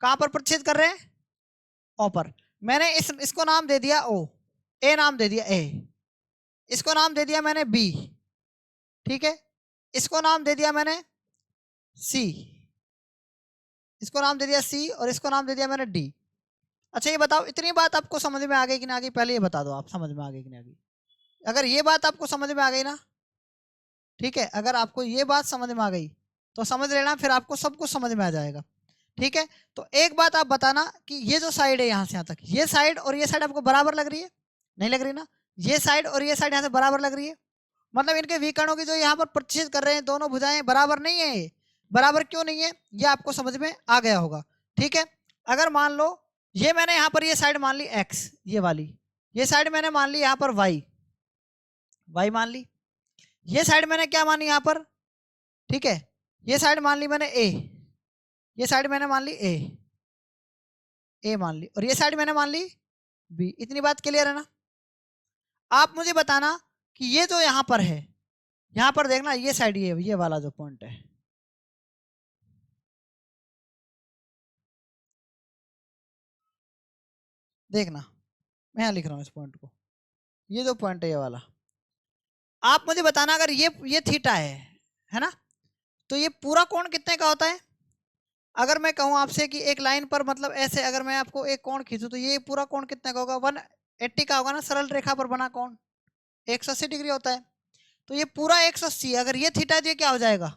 कहाँ पर प्रतिच्छेद कर रहे हैं, ओ पर। मैंने इसको नाम दे दिया ओ, ए नाम दे दिया ए, इसको नाम दे दिया मैंने बी, ठीक है। इसको नाम दे दिया मैंने सी, इसको नाम दे दिया सी, और इसको नाम दे दिया मैंने डी। अच्छा ये बताओ, इतनी बात आपको समझ में आ गई कि नहीं आ गई, पहले ये बता दो, आप समझ में आ गई कि नहीं आ गई। अगर ये बात आपको समझ में आ गई ना, ठीक है, अगर आपको ये बात समझ में आ गई तो समझ लेना, फिर आपको सब कुछ समझ में आ जाएगा, ठीक है। तो एक बात आप बताना कि ये जो साइड है यहाँ से यहाँ तक, ये साइड और ये साइड आपको बराबर लग रही है, नहीं लग रही ना। ये साइड और ये साइड यहाँ से बराबर लग रही है, मतलब इनके विकर्णों की जो यहाँ पर प्रतिच्छेद कर रहे हैं, दोनों भुजाएं बराबर नहीं है। ये बराबर क्यों नहीं है, ये आपको समझ में आ गया होगा, ठीक है। अगर मान लो ये मैंने यहाँ पर ये साइड मान ली एक्स, ये वाली, ये साइड मैंने मान ली यहाँ पर वाई, वाई मान ली। ये साइड मैंने क्या मानी यहाँ पर, ठीक है, ये साइड मान ली मैंने ए, ये साइड मैंने मान ली ए, ए मान ली, और ये साइड मैंने मान ली बी। इतनी बात क्लियर है ना। आप मुझे बताना कि ये जो यहाँ पर है, यहाँ पर देखना, ये साइड, ये वाला जो पॉइंट है, देखना, मैं यहाँ लिख रहा हूँ इस पॉइंट को, ये जो पॉइंट है ये वाला, आप मुझे बताना, अगर ये थीटा है ना, तो ये पूरा कोण कितने का होता है। अगर मैं कहूँ आपसे कि एक लाइन पर, मतलब ऐसे अगर मैं आपको एक कोण खींचूं, तो ये पूरा कोण कितने का होगा, 180 का होगा ना, सरल रेखा पर बना कोण 180 डिग्री होता है। तो ये पूरा 180, अगर ये थीटा, तो ये क्या हो जाएगा,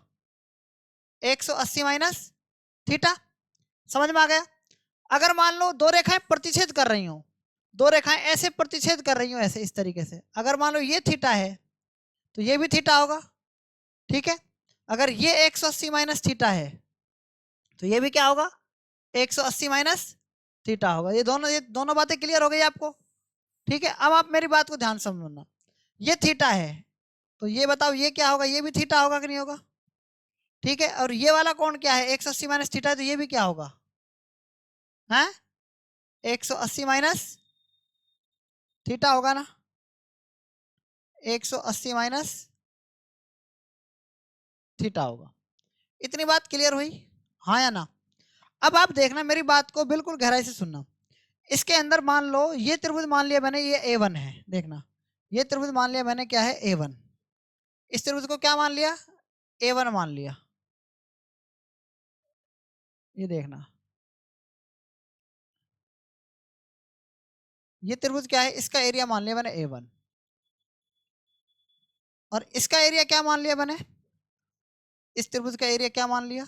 180 माइनस थीटा। समझ में आ गया। अगर मान लो दो रेखाएं प्रतिच्छेद कर रही हो, दो रेखाएं ऐसे प्रतिच्छेद कर रही हो, ऐसे इस तरीके से, अगर मान लो ये थीटा है तो ये भी थीटा होगा, ठीक है। अगर ये 180 माइनस थीटा है तो ये भी क्या होगा, 180 माइनस थीटा होगा। ये दोनों बातें क्लियर हो गई आपको, ठीक है। अब आप मेरी बात को ध्यान से समझना, ये थीटा है तो ये बताओ ये क्या होगा, ये भी थीटा होगा कि नहीं होगा, ठीक है। और ये वाला कोण क्या है, 180 माइनस थीटा है, तो ये भी क्या होगा, है 180 माइनस थीटा होगा ना, 180 माइनस थीटा होगा। इतनी बात क्लियर हुई, हाँ या ना। अब आप देखना, मेरी बात को बिल्कुल गहराई से सुनना। इसके अंदर मान लो ये त्रिभुज मान लिया मैंने, ये A1 है, देखना, ये त्रिभुज मान लिया मैंने क्या है, A1। इस त्रिभुज को क्या मान लिया, A1 मान लिया। ये देखना, ये त्रिभुज क्या है, इसका एरिया मान लिया मैंने A1, और इसका एरिया क्या मान लिया मैंने, इस त्रिभुज का एरिया क्या मान लिया,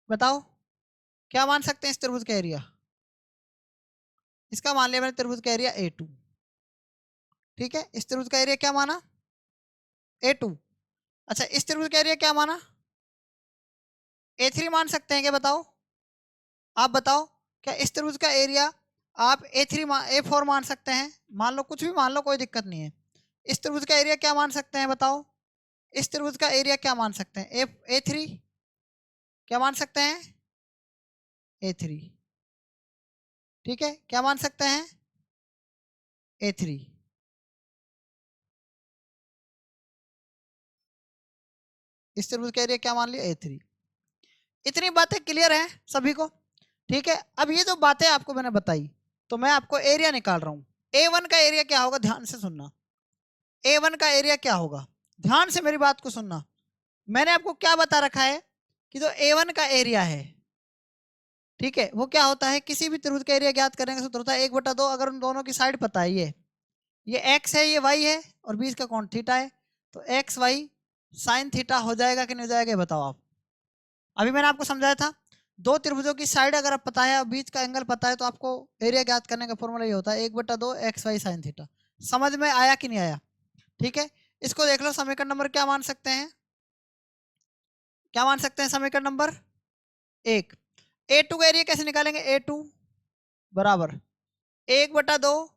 बताओ क्या मान सकते हैं इस त्रिभुज का एरिया, इसका मान लिया मैंने त्रिभुज का एरिया A2, ठीक है। इस त्रिभुज का एरिया क्या माना, A2। अच्छा, इस त्रिभुज का एरिया क्या माना, A3 मान सकते हैं क्या, बताओ आप बताओ, क्या इस त्रिभुज का एरिया आप A3 A4 मान सकते हैं, मान लो कुछ भी मान लो, कोई दिक्कत नहीं है। इस त्रिभुज का एरिया क्या मान सकते हैं, बताओ इस त्रिभुज का एरिया क्या मान सकते हैं, A3 क्या मान सकते हैं, A3, ठीक है, क्या मान सकते हैं, A3। इस त्रिभुज का एरिया क्या मान लिया, A3। इतनी बातें क्लियर हैं सभी को? ठीक है, अब ये जो बातें आपको मैंने बताई, तो मैं आपको एरिया निकाल रहा हूं। A1 का एरिया क्या होगा, ध्यान से सुनना। A1 का एरिया क्या होगा, ध्यान से मेरी बात को सुनना। मैंने आपको क्या बता रखा है कि जो A1 का एरिया है, ठीक है, वो क्या होता है, किसी भी त्रिभुज का एरिया ज्ञात करने का सूत्र होता है 1/2। अगर उन दोनों की साइड पता है, ये x है, ये y है, और बीच का कोण थीटा है, तो एक्स वाई साइन थीटा हो जाएगा कि नहीं हो जाएगा, ये बताओ आप। अभी मैंने आपको समझाया था, दो त्रिभुजों की साइड अगर आप पता है और बीच का एंगल पता है, तो आपको एरिया ज्ञात करने का फॉर्मूला ये होता है 1/2 एक्स वाई साइन थीटा। समझ में आया कि नहीं आया? ठीक है, इसको देख लो, समीकरण नंबर क्या मान सकते हैं, क्या मान सकते हैं, समीकरण नंबर 1। A2 का एरिया कैसे निकालेंगे, A2 बराबर 1/2,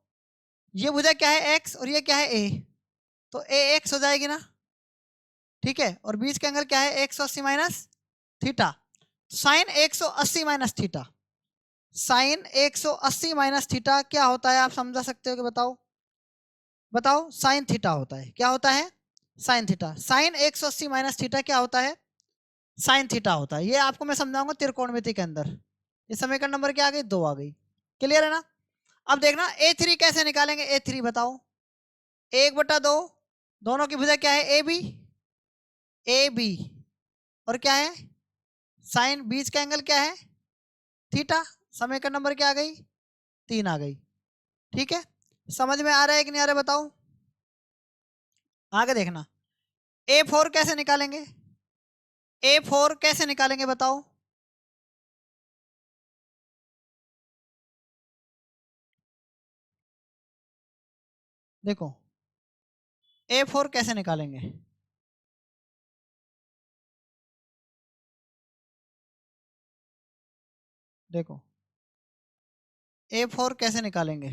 ये भुजा क्या है x और ये क्या है a, तो ax हो जाएगी ना, ठीक है, और बीच का एंगल क्या है 180 minus theta, sine 180 minus theta, sine 180 minus theta क्या होता है, आप समझा सकते हो कि बताओ, बताओ, साइन थीटा होता है, क्या होता है, sine theta. Sine 180 minus theta क्या होता है, साइन थीटा होता है। ये आपको मैं समझाऊंगा त्रिकोणमिति के अंदर। ये समीकरण नंबर क्या आ गई, 2 आ गई। क्लियर है ना? अब देखना A3 कैसे निकालेंगे, A3 बताओ, 1/2, दोनों की भुजा क्या है, ए बी, ए बी, और क्या है साइन, बीच का एंगल क्या है थीटा। समीकरण नंबर क्या आ गई, 3 आ गई। ठीक है, समझ में आ रहा है कि नहीं आ रहा है, बताओ। आगे देखना, A4 कैसे निकालेंगे, A4 कैसे निकालेंगे बताओ। देखो A4 कैसे निकालेंगे, देखो A4 कैसे निकालेंगे,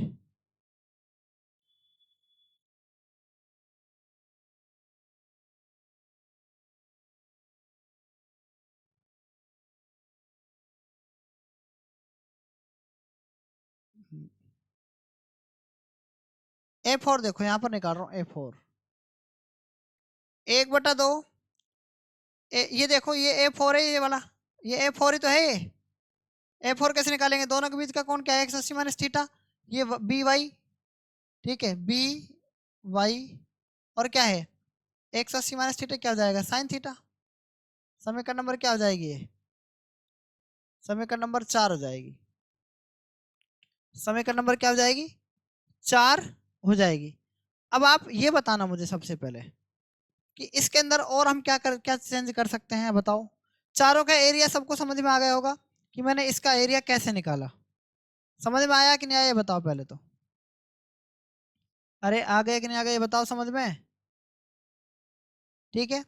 A4 देखो यहां पर निकाल रहा हूं, A4 1/2, ये देखो ये A4 है, ये वाला ये A4 ही तो है। ये A4 कैसे निकालेंगे, दोनों के बीच का कोण क्या है 180 माइनस थीटा, ये बी वाई, ठीक है, बी वाई, और क्या है 180 माइनस थीटा क्या हो जाएगा, साइन थीटा। समीकरण नंबर क्या हो जाएगी, ये समीकरण नंबर 4 हो जाएगी। समीकरण नंबर क्या हो जाएगी, 4 हो जाएगी। अब आप ये बताना मुझे सबसे पहले कि इसके अंदर और हम क्या चेंज कर सकते हैं, बताओ। चारों का एरिया सबको समझ में आ गया होगा कि मैंने इसका एरिया कैसे निकाला, समझ में आया कि नहीं आया, ये बताओ पहले तो। अरे आ गया कि नहीं आ गया, ये बताओ समझ में। ठीक है,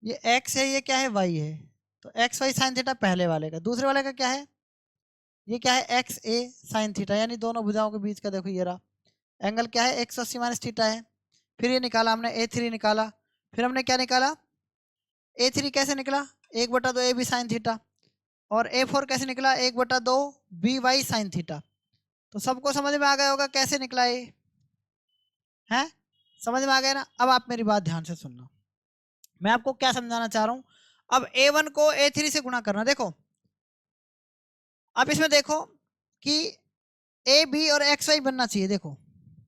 ये x है, ये क्या है y है, तो एक्स वाई साइन थीटा पहले वाले का, दूसरे वाले का क्या है, ये क्या है एक्स ए साइन थीटा, यानी दोनों भुजाओं के बीच का देखो ये रहा एंगल क्या है 180 माइनस थीटा है। फिर ये निकाला हमने A3 निकाला, फिर हमने क्या निकाला, A3 कैसे निकला 1/2 ए बी साइन थीटा, और A4 कैसे निकला 1/2 बी वाई साइन थीटा। तो सबको समझ में आ गया होगा कैसे निकला ये, है समझ में आ गया ना। अब आप मेरी बात ध्यान से सुनना, मैं आपको क्या समझाना चाह रहा हूं। अब A1 को A3 से गुणा करना, देखो अब इसमें देखो कि ए बी और एक्स वाई बनना चाहिए, देखो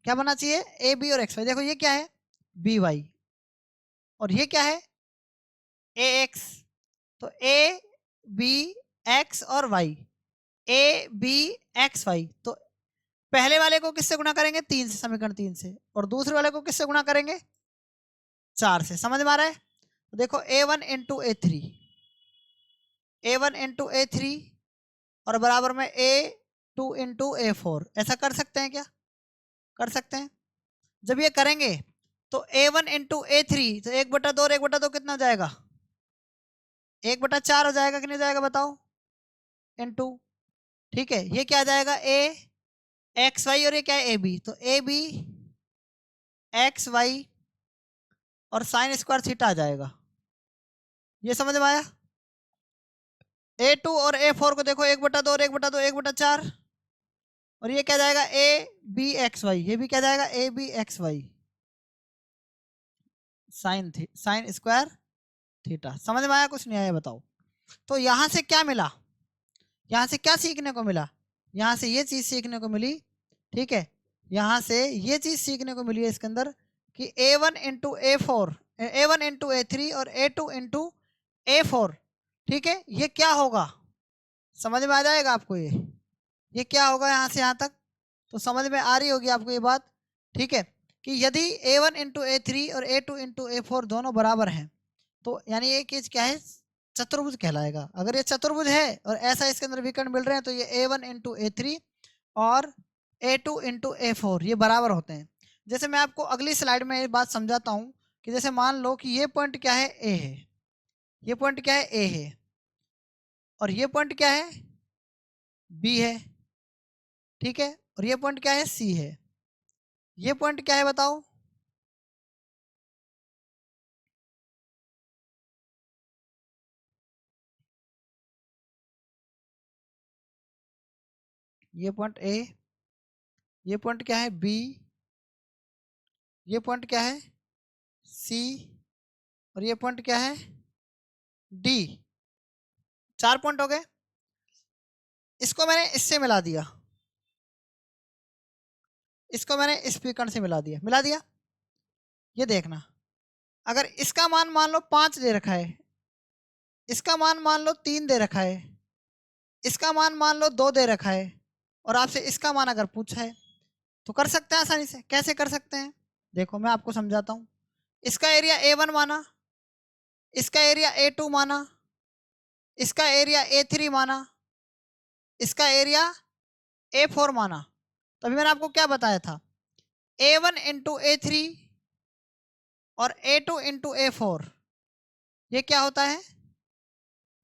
क्या बनना चाहिए, ए बी और एक्स वाई। देखो ये क्या है बी वाई, और ये क्या है ए एक्स, तो ए बी एक्स और Y, A B X Y. तो पहले वाले को किससे गुणा करेंगे, 3 से, समीकरण 3 से, और दूसरे वाले को किससे गुणा करेंगे 4 से। समझ में आ रहा है? तो देखो A1 into A3, A1 into A3 और बराबर में A2 इंटू A4, ऐसा कर सकते हैं क्या, कर सकते हैं। जब ये करेंगे तो A1 इंटू A3, तो 1/2 और 1/2 कितना हो जाएगा, 1/4 हो जाएगा कि नहीं जाएगा बताओ, इंटू, ठीक है, ये क्या आ जाएगा ए एक्स वाई, और ये क्या है ए बी, तो ए बी एक्स वाई और साइन स्क्वायर थीटा आ जाएगा। ये समझ में आया। A2 और A4 को देखो 1/2 और 1/2 1/4, और ये क्या जाएगा ए बी एक्स वाई, ये भी क्या जाएगा A B X Y. Sine square theta. समझ में आया, कुछ नहीं आया बताओ। तो यहां से क्या मिला, यहां से क्या सीखने को मिला, यहां से ये चीज सीखने को मिली, ठीक है, यहां से ये चीज सीखने को मिली है इसके अंदर कि A1 into A4, A1 into A3 और A2 इंटू A4, ठीक है, ये क्या होगा, समझ में आ जाएगा आपको ये क्या होगा यहाँ से यहाँ तक, तो समझ में आ रही होगी आपको ये बात, ठीक है, कि यदि A1 इंटू A3 और A2 इंटू A4 दोनों बराबर हैं तो यानी ये चीज क्या है, चतुर्भुज कहलाएगा। अगर ये चतुर्भुज है और ऐसा इसके अंदर विकर्ण मिल रहे हैं तो ये A1 इंटू A3 और A2 इंटू A4 ये बराबर होते हैं। जैसे मैं आपको अगली स्लाइड में ये बात समझाता हूँ कि जैसे मान लो कि ये पॉइंट क्या है, ए है, ये पॉइंट क्या है, ए है, और ये पॉइंट क्या है, बी है, ठीक है, और ये पॉइंट क्या है, सी है। ये पॉइंट क्या है बताओ, ये पॉइंट ए, ये पॉइंट क्या है, बी, ये पॉइंट क्या है, सी, और ये पॉइंट क्या है, डी। 4 पॉइंट हो गए। इसको मैंने इससे मिला दिया, इसको मैंने इस विकर्ण से मिला दिया, मिला दिया। ये देखना, अगर इसका मान मान लो 5 दे रखा है, इसका मान मान लो 3 दे रखा है, इसका मान मान लो 2 दे रखा है, और आपसे इसका मान अगर पूछा है तो कर सकते हैं आसानी से। कैसे कर सकते हैं, देखो मैं आपको समझाता हूँ। इसका एरिया A1 माना, इसका एरिया A2 माना, इसका एरिया A3 माना, इसका एरिया A4 माना। तो अभी मैंने आपको क्या बताया था, A1 इंटू A3 और A2 इंटू A4 ये क्या होता है,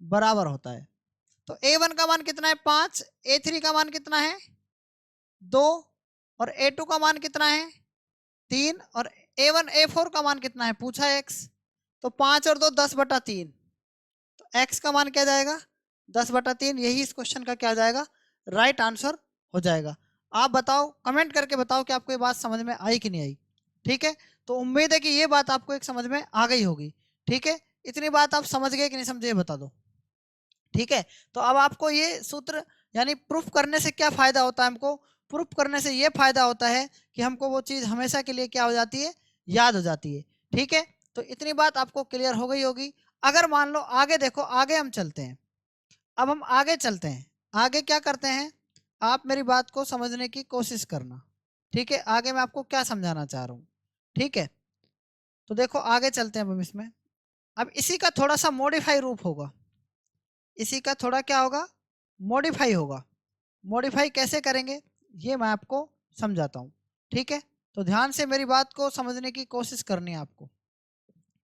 बराबर होता है। तो A1 का मान कितना है, 5, A3 का मान कितना है, 2, और A2 का मान कितना है, 3, और A1 A4 का मान कितना है, पूछा है x। तो 5 और 2 10/3, तो x का मान क्या जाएगा, 10/3। यही इस क्वेश्चन का क्या जाएगा, राइट आंसर हो जाएगा। आप बताओ, कमेंट करके बताओ कि आपको ये बात समझ में आई कि नहीं आई, ठीक है। तो उम्मीद है कि ये बात आपको एक समझ में आ गई होगी, ठीक है। इतनी बात आप समझ गए कि नहीं समझे, ये बता दो, ठीक है। तो अब आपको ये सूत्र यानी प्रूफ करने से क्या फायदा होता है, हमको प्रूफ करने से ये फायदा होता है कि हमको वो चीज हमेशा के लिए क्या हो जाती है, याद हो जाती है, ठीक है। तो इतनी बात आपको क्लियर हो गई होगी। अगर मान लो आगे देखो, आगे हम चलते हैं, अब हम आगे चलते हैं। आगे क्या करते हैं, आप मेरी बात को समझने की कोशिश करना, ठीक है। आगे मैं आपको क्या समझाना चाह रहा हूँ, ठीक है। तो देखो आगे चलते हैं अब हम इसमें। अब इसी का थोड़ा सा मॉडिफाई रूप होगा, इसी का थोड़ा क्या होगा, मॉडिफाई होगा। मॉडिफाई कैसे करेंगे ये मैं आपको समझाता हूँ, ठीक है। तो ध्यान से मेरी बात को समझने की कोशिश करनी है आपको।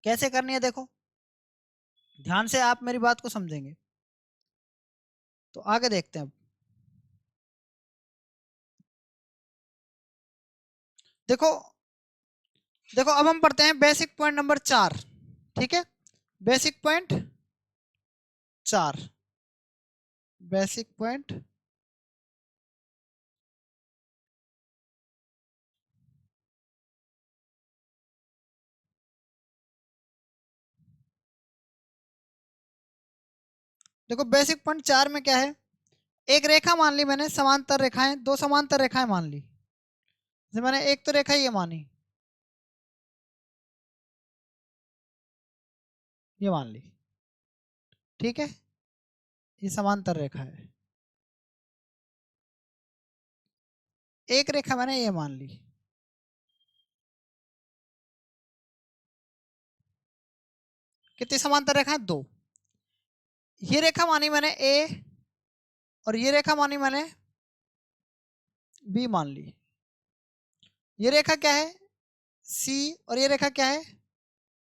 कैसे करनी है देखो, ध्यान से आप मेरी बात को समझेंगे तो आगे देखते हैं। अब देखो, देखो अब हम पढ़ते हैं बेसिक पॉइंट नंबर 4, ठीक है। बेसिक पॉइंट 4, बेसिक पॉइंट देखो बेसिक पॉइंट 4 में क्या है, एक रेखा मान ली मैंने, समांतर रेखाएं, 2 समांतर रेखाएं मान ली। जैसे मैंने एक तो रेखा ये मानी, ये मान ली, ठीक है, ये समांतर रेखा है। एक रेखा मैंने ये मान ली, कितनी समांतर रेखा है, 2। ये रेखा मानी मैंने ए, और ये रेखा मानी मैंने बी मान ली। ये रेखा क्या है, सी, और ये रेखा क्या है,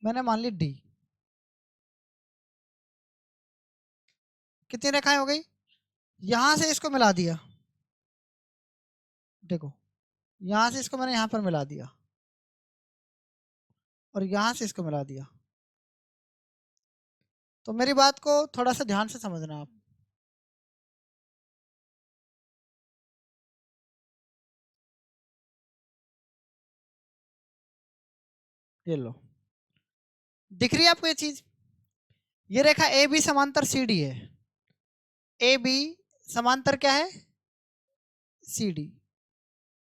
मैंने मान ली डी। कितनी रेखाएं हो गई, यहां से इसको मिला दिया, देखो यहां से इसको मैंने यहां पर मिला दिया, और यहां से इसको मिला दिया। तो मेरी बात को थोड़ा सा ध्यान से समझना आप। ये लो, दिख रही है आपको ये चीज? ये रेखा ए बी समांतर सी डी है, ए बी समांतर क्या है? C D.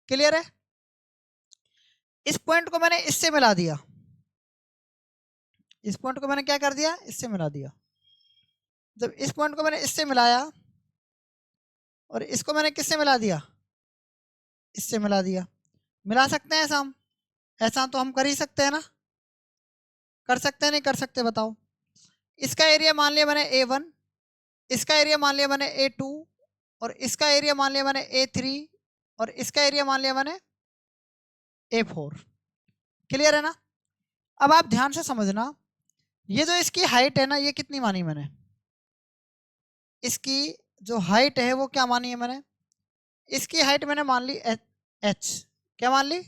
क्लियर है? इस पॉइंट को मैंने इससे मिला दिया, इस पॉइंट को मैंने क्या कर दिया? इससे मिला दिया। जब इस पॉइंट को मैंने इससे मिलाया और इसको मैंने किससे मिला दिया? इससे मिला दिया। मिला सकते हैं ऐसा हम? ऐसा तो हम कर ही सकते हैं ना? कर सकते हैं नहीं कर सकते बताओ? इसका एरिया मान लिया मैंने A1, इसका एरिया मान लिया मैंने A2, और इसका एरिया मान लिया मैंने A3, और इसका एरिया मान लिया मैंने A4। क्लियर है ना? अब आप ध्यान से समझना, ये जो इसकी हाइट है ना, ये कितनी मानी मैंने? इसकी जो हाइट है वो क्या मानी है मैंने? इसकी हाइट मैंने मान ली h। क्या मान ली?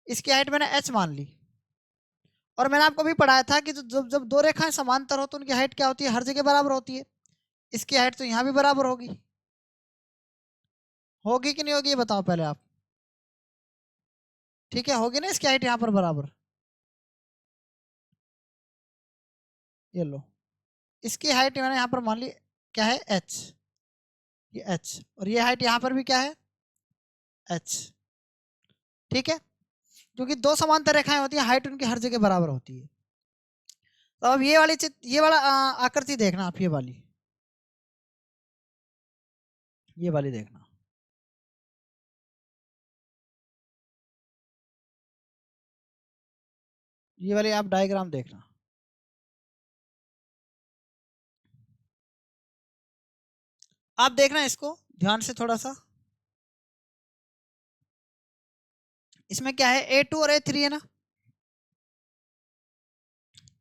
इसकी हाइट मैंने h मान ली। और मैंने आपको भी पढ़ाया था कि जब जब दो रेखाएं समांतर हो तो उनकी हाइट क्या होती है? हर जगह बराबर होती है। इसकी हाइट तो यहाँ भी बराबर होगी, होगी कि नहीं होगी ये बताओ पहले आप। ठीक है, होगी ना इसकी हाइट यहाँ पर बराबर। ये लो, इसकी हाइट मैंने यहाँ पर मान ली क्या है? h। ये h, और ये हाइट यहाँ पर भी क्या है? h। ठीक है, क्योंकि दो समांतर रेखाएं होती है, हाइट उनकी हर जगह बराबर होती है। तो अब ये वाली ये वाला आकृति देखना आप, ये वाली देखना। ये वाली आप डायग्राम देखना। आप देखना इसको ध्यान से थोड़ा सा। इसमें क्या है? A2 और A3 है ना?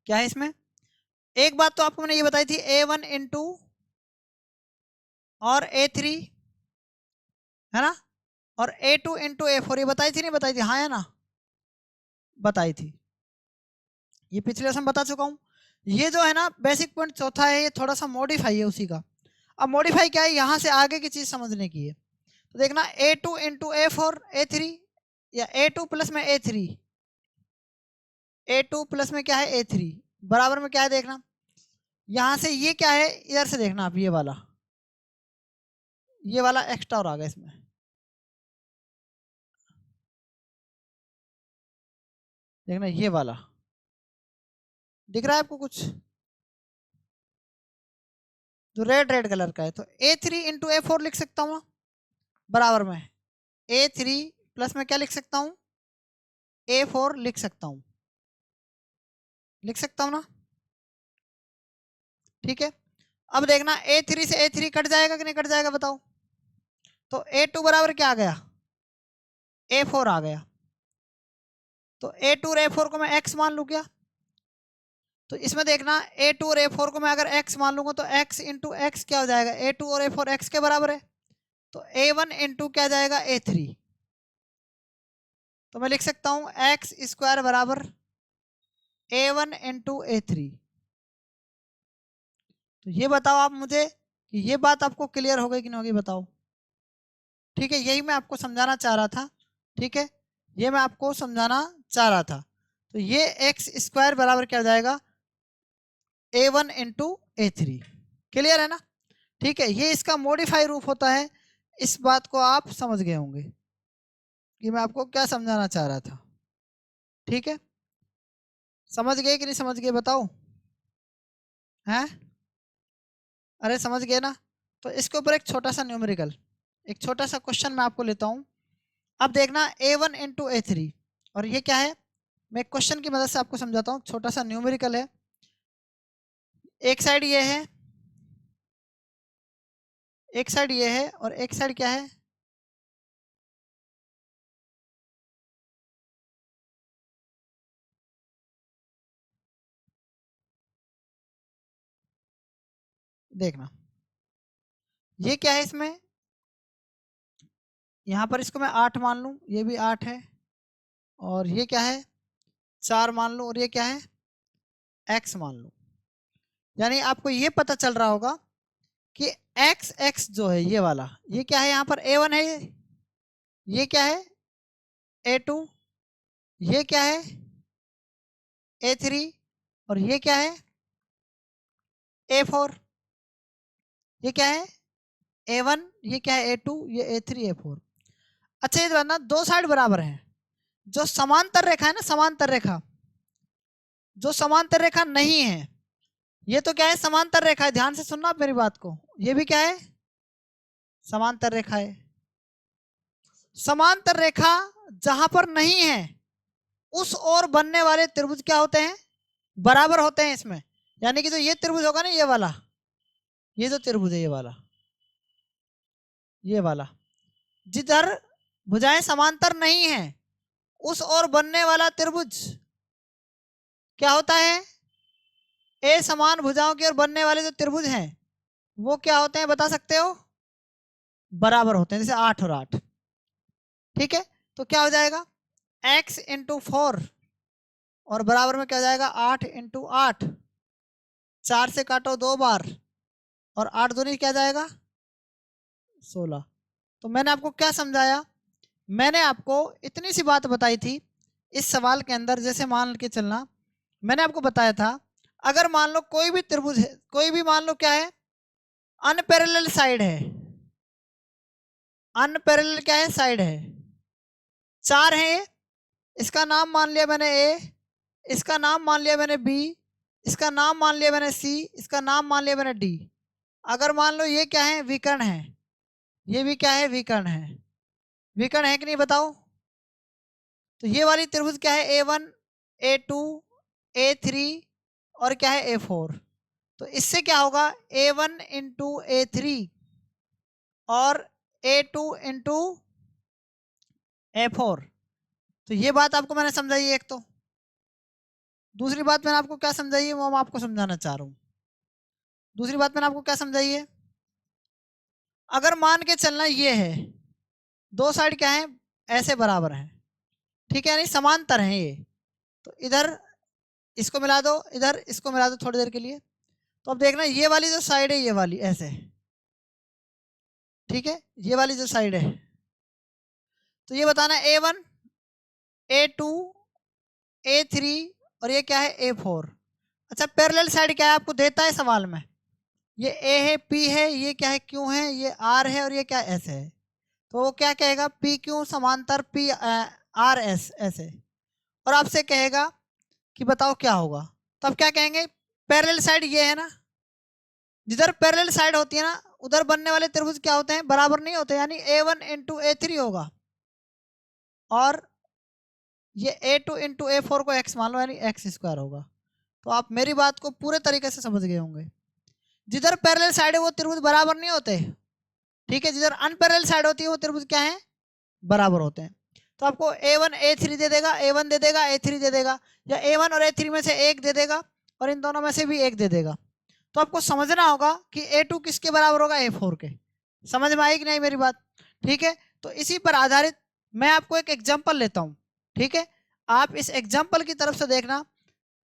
क्या है इसमें? एक बात तो आपको मैंने ये बताई थी, A1 इंटू और A3 है ना, और A2 इंटू A4, ये बताई थी नहीं बताई थी? हाँ है ना? बताई थी, ये पिछले लेसन बता चुका हूँ। ये जो है ना बेसिक पॉइंट चौथा है, ये थोड़ा सा मॉडिफाई है उसी का। अब मॉडिफाई क्या है? यहाँ से आगे की चीज समझने की है। तो देखना A2 इंटू A4 A3, या A2 प्लस में A3, A2 प्लस में क्या है? A3 बराबर में क्या है? देखना यहाँ से ये क्या है, इधर से देखना आप, ये वाला एक्स्ट्रा और आ गया इसमें। देखना ये वाला दिख रहा है आपको कुछ जो रेड रेड कलर का है? तो A3 इंटू A4 लिख सकता हूँ ना बराबर में। A3 प्लस में क्या लिख सकता हूँ? A4 लिख सकता हूँ, लिख सकता हूँ ना? ठीक है, अब देखना A3 से A3 कट जाएगा कि नहीं कट जाएगा बताओ? तो A2 बराबर क्या आ गया? A4 आ गया। तो A2 और A4 को मैं x मान लूँ क्या? तो इसमें देखना A2 और A4 को मैं अगर x मान लूंगा तो x इंटू एक्स क्या हो जाएगा? A2 और A4 x के बराबर है, तो A1 इंटू क्या जाएगा? A3। तो मैं लिख सकता हूँ एक्स स्क्वायर बराबर A1 इंटू A3। तो ये बताओ आप मुझे कि ये बात आपको क्लियर हो गई कि नहीं होगी बताओ? ठीक है, यही मैं आपको समझाना चाह रहा था। ठीक है, ये मैं आपको समझाना चाह रहा था। तो ये एक्स स्क्वायर बराबर क्या हो जाएगा? A1 into A3। क्लियर है ना? ठीक है, ये इसका मॉडिफाई रूप होता है। इस बात को आप समझ गए होंगे कि मैं आपको क्या समझाना चाह रहा था। ठीक है, समझ गए कि नहीं समझ गए बताओ? हैं? अरे समझ गए ना? तो इसके ऊपर एक छोटा सा न्यूमेरिकल, एक छोटा सा क्वेश्चन मैं आपको लेता हूँ। अब देखना A1 इंटू A3, और ये क्या है? मैं क्वेश्चन की मदद से आपको समझाता हूँ। छोटा सा न्यूमेरिकल है, एक साइड ये है, एक साइड ये है, और एक साइड क्या है? देखना ये क्या है इसमें? यहाँ पर इसको मैं 8 मान लूँ, ये भी 8 है, और ये क्या है? 4 मान लूँ, और ये क्या है? x मान लूँ। यानी आपको ये पता चल रहा होगा कि x जो है ये वाला, ये क्या है? यहाँ पर A1 है, ये क्या है? A2, ये क्या है? A3, और ये क्या है A4, ये क्या है A1, ये क्या है A2, ये A3 A4। अच्छा ये ना दो साइड बराबर हैं, जो समांतर रेखा है ना, समांतर रेखा, जो समांतर रेखा नहीं है, ये तो क्या है समांतर रेखा है, ध्यान से सुनना आप मेरी बात को, ये भी क्या है समांतर रेखा है। समांतर रेखा जहां पर नहीं है उस ओर बनने वाले त्रिभुज क्या होते हैं बराबर होते हैं इसमें। यानी कि जो ये त्रिभुज होगा ना, ये वाला, ये जो त्रिभुज है ये वाला जिधर भुजाएं समांतर नहीं है उस ओर बनने वाला त्रिभुज क्या होता है, ए समान भुजाओं की ओर बनने वाले जो त्रिभुज हैं वो क्या होते हैं बता सकते हो, बराबर होते हैं, जैसे 8 और 8। ठीक है, तो क्या हो जाएगा x इंटू 4 और बराबर में क्या हो जाएगा 8 इंटू 8, 4 से काटो 2 बार और 8 दूनी क्या जाएगा 16। तो मैंने आपको क्या समझाया, मैंने आपको इतनी सी बात बताई थी इस सवाल के अंदर। जैसे मान के चलना, मैंने आपको बताया था अगर मान लो कोई भी त्रिभुज है, कोई भी मान लो क्या है अनपैरेलल साइड है, अनपैरेलल क्या है साइड है, 4 है ये, इसका नाम मान लिया मैंने ए, इसका नाम मान लिया मैंने बी, इसका नाम मान लिया मैंने सी, इसका नाम मान लिया मैंने डी। अगर मान लो ये क्या है विकर्ण है, ये भी क्या है विकर्ण है, विकर्ण है कि नहीं बताओ। तो ये वाली त्रिभुज क्या है A1 A2 A3 और क्या है A4। तो इससे क्या होगा A1 इंटू A3 और A2 इंटू A4। तो ये बात आपको मैंने समझाई एक। तो दूसरी बात मैंने आपको क्या समझाई है वो मैं आपको समझाना चाह रहा हूँ। दूसरी बात मैंने आपको क्या समझाई है, अगर मान के चलना ये है दो साइड क्या है ऐसे बराबर है, ठीक है, यानी समांतर है ये, तो इधर इसको मिला दो, इधर इसको मिला दो थोड़ी देर के लिए। तो अब देखना ये वाली जो साइड है ये वाली ऐसे, ठीक है, ये वाली जो साइड है, तो ये बताना A1 A2 A3 और ये क्या है A4। अच्छा पैरेलल साइड क्या है आपको देता है सवाल में, ये A है P है, ये क्या है Q है, ये R है और ये क्या S है। तो वो क्या कहेगा PQ समांतर P R S ऐसे, और आपसे कहेगा कि बताओ क्या होगा। तो आप क्या कहेंगे पैरेलल साइड ये है ना, जिधर पैरेलल साइड होती है ना उधर बनने वाले त्रिभुज क्या होते हैं बराबर नहीं होते, यानी A1 इंटू A3 होगा और ये A2 इंटू A4 को x मान लो यानी x स्क्वायर होगा। तो आप मेरी बात को पूरे तरीके से समझ गए होंगे। जिधर पैरेलल साइड है वो त्रिभुज बराबर नहीं होते, ठीक है, जिधर अनपैरेलल साइड होती है वो त्रिभुज क्या है बराबर होते हैं। तो आपको A1 A3 दे देगा, A1 दे देगा, A3 दे देगा, या A1 और A3 में से एक दे देगा और इन दोनों में से भी एक दे देगा। तो आपको समझना होगा कि A2 किसके बराबर होगा A4 के। समझ में आई कि नहीं मेरी बात, ठीक है। तो इसी पर आधारित मैं आपको एक एग्जांपल लेता हूं, ठीक है, आप इस एग्जांपल की तरफ से देखना।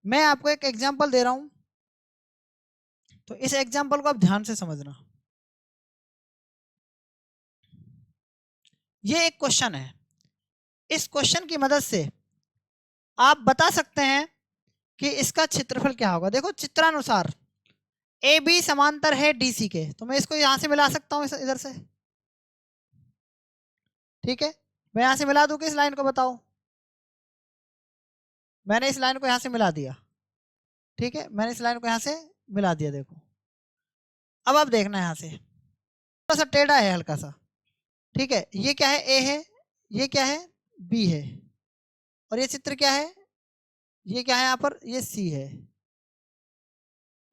मैं आपको एक एग्जांपल दे रहा हूं, तो इस एग्जांपल को आप ध्यान से समझना। ये एक क्वेश्चन है, इस क्वेश्चन की मदद से आप बता सकते हैं कि इसका क्षेत्रफल क्या होगा। देखो चित्रानुसार ए बी समांतर है डीसी के, तो मैं इसको यहां से मिला सकता हूं इधर से, ठीक है, मैं यहां से मिला दूं कि इस लाइन को बताओ, मैंने इस लाइन को यहां से मिला दिया, ठीक है, मैंने इस लाइन को यहां से मिला दिया। देखो अब आप देखना यहां से थोड़ा सा टेढ़ा है हल्का सा, ठीक है, ये क्या है ए है, ये क्या है बी है, और ये चित्र क्या है, ये क्या है यहाँ पर ये सी है,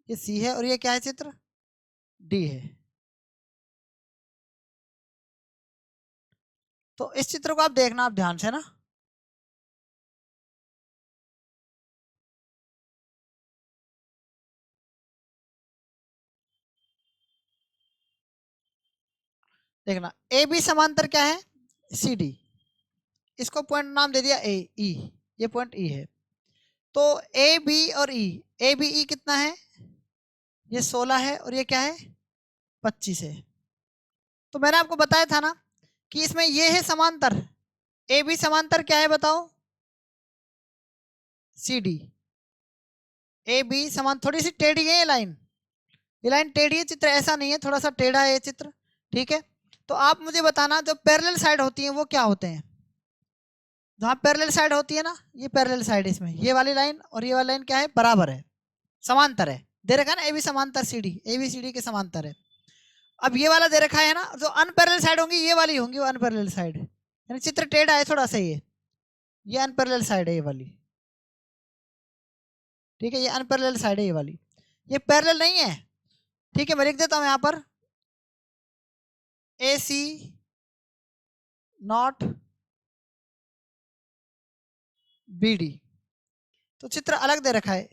ये सी है और ये क्या है चित्र डी है। तो इस चित्र को आप देखना आप ध्यान से ना, देखना ए बी समांतर क्या है सी डी, इसको पॉइंट नाम दे दिया ए ई, ये पॉइंट ई है। तो ए बी और ई, ए बी ई कितना है ये 16 है और ये क्या है 25 है। तो मैंने आपको बताया था ना कि इसमें ये है समांतर, ए बी समांतर क्या है बताओ सी डी, ए बी समान, थोड़ी सी टेढ़ी है ये लाइन टेढ़ी है, चित्र ऐसा नहीं है, थोड़ा सा टेढ़ा है ये चित्र, ठीक है। तो आप मुझे बताना जो पैरेलल साइड होती है वो क्या होते हैं। जहाँ पैरेलल साइड होती है ना, ये पैरेलल साइड, इसमें ये वाली लाइन और ये वाली लाइन क्या है, बराबर है, समांतर है। दे रखा है ना ए बी समांतर C D, A B C D के समांतर है। अब ये वाला दे रखा है ना, जो अनपैरेलल साइड होंगी ये वाली होंगी, वो अनपैरेलल साइड, यानी चित्र टेढ़ा है थोड़ा सा, ये अनपैरेलल साइड है ये वाली, ठीक है, ये अनपैरेलल साइड है ये वाली, ये पैरेलल नहीं है, ठीक है। मैं लिख देता हूं यहां पर ए सी नॉट बी डी, तो चित्र अलग दे रखा है,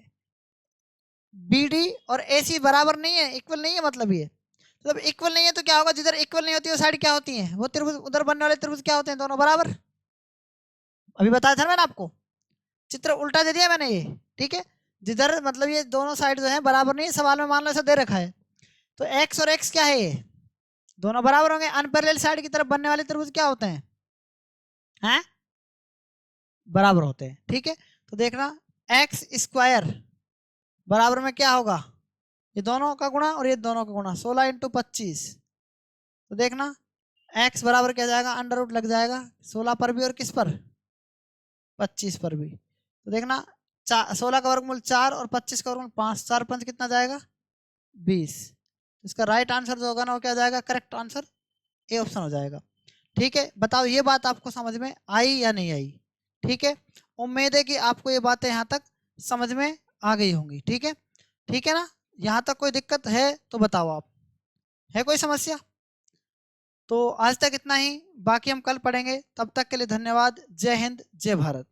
बी डी और ए सी बराबर नहीं है, इक्वल नहीं है, मतलब ये, जब इक्वल नहीं है तो क्या होगा, जिधर इक्वल नहीं होती वो साइड क्या होती है, वो त्रिभुज, उधर बनने वाले त्रिभुज क्या होते हैं, दोनों बराबर। अभी बताया था मैंने आपको, चित्र उल्टा दे दिया मैंने ये, ठीक है। जिधर मतलब ये दोनों साइड जो है बराबर नहीं है, सवाल में मान लो ऐसा दे रखा है, तो एक्स और एक्स क्या है, ये दोनों बराबर होंगे। अनपैरेलल साइड की तरफ बनने वाले त्रिभुज क्या होते हैं, बराबर होते हैं, ठीक है। तो देखना एक्स स्क्वायर बराबर में क्या होगा, ये दोनों का गुणा और ये दोनों का गुणा, 16 इंटू 25, तो देखना एक्स बराबर क्या जाएगा, अंडर रूट लग जाएगा 16 पर भी और किस पर, 25 पर भी। तो देखना 16 का वर्गमूल 4 और 25 का वर्गमूल 5, 4 5 कितना जाएगा, 20। इसका राइट आंसर जो होगा ना वो क्या जाएगा, करेक्ट आंसर ए ऑप्शन हो जाएगा, ठीक है। बताओ ये बात आपको समझ में आई या नहीं आई, ठीक है। उम्मीद है कि आपको ये बातें यहाँ तक समझ में आ गई होंगी, ठीक है, ठीक है ना। यहाँ तक कोई दिक्कत है तो बताओ आप, है कोई समस्या। तो आज तक इतना ही, बाकी हम कल पढ़ेंगे, तब तक के लिए धन्यवाद। जय हिंद, जय भारत।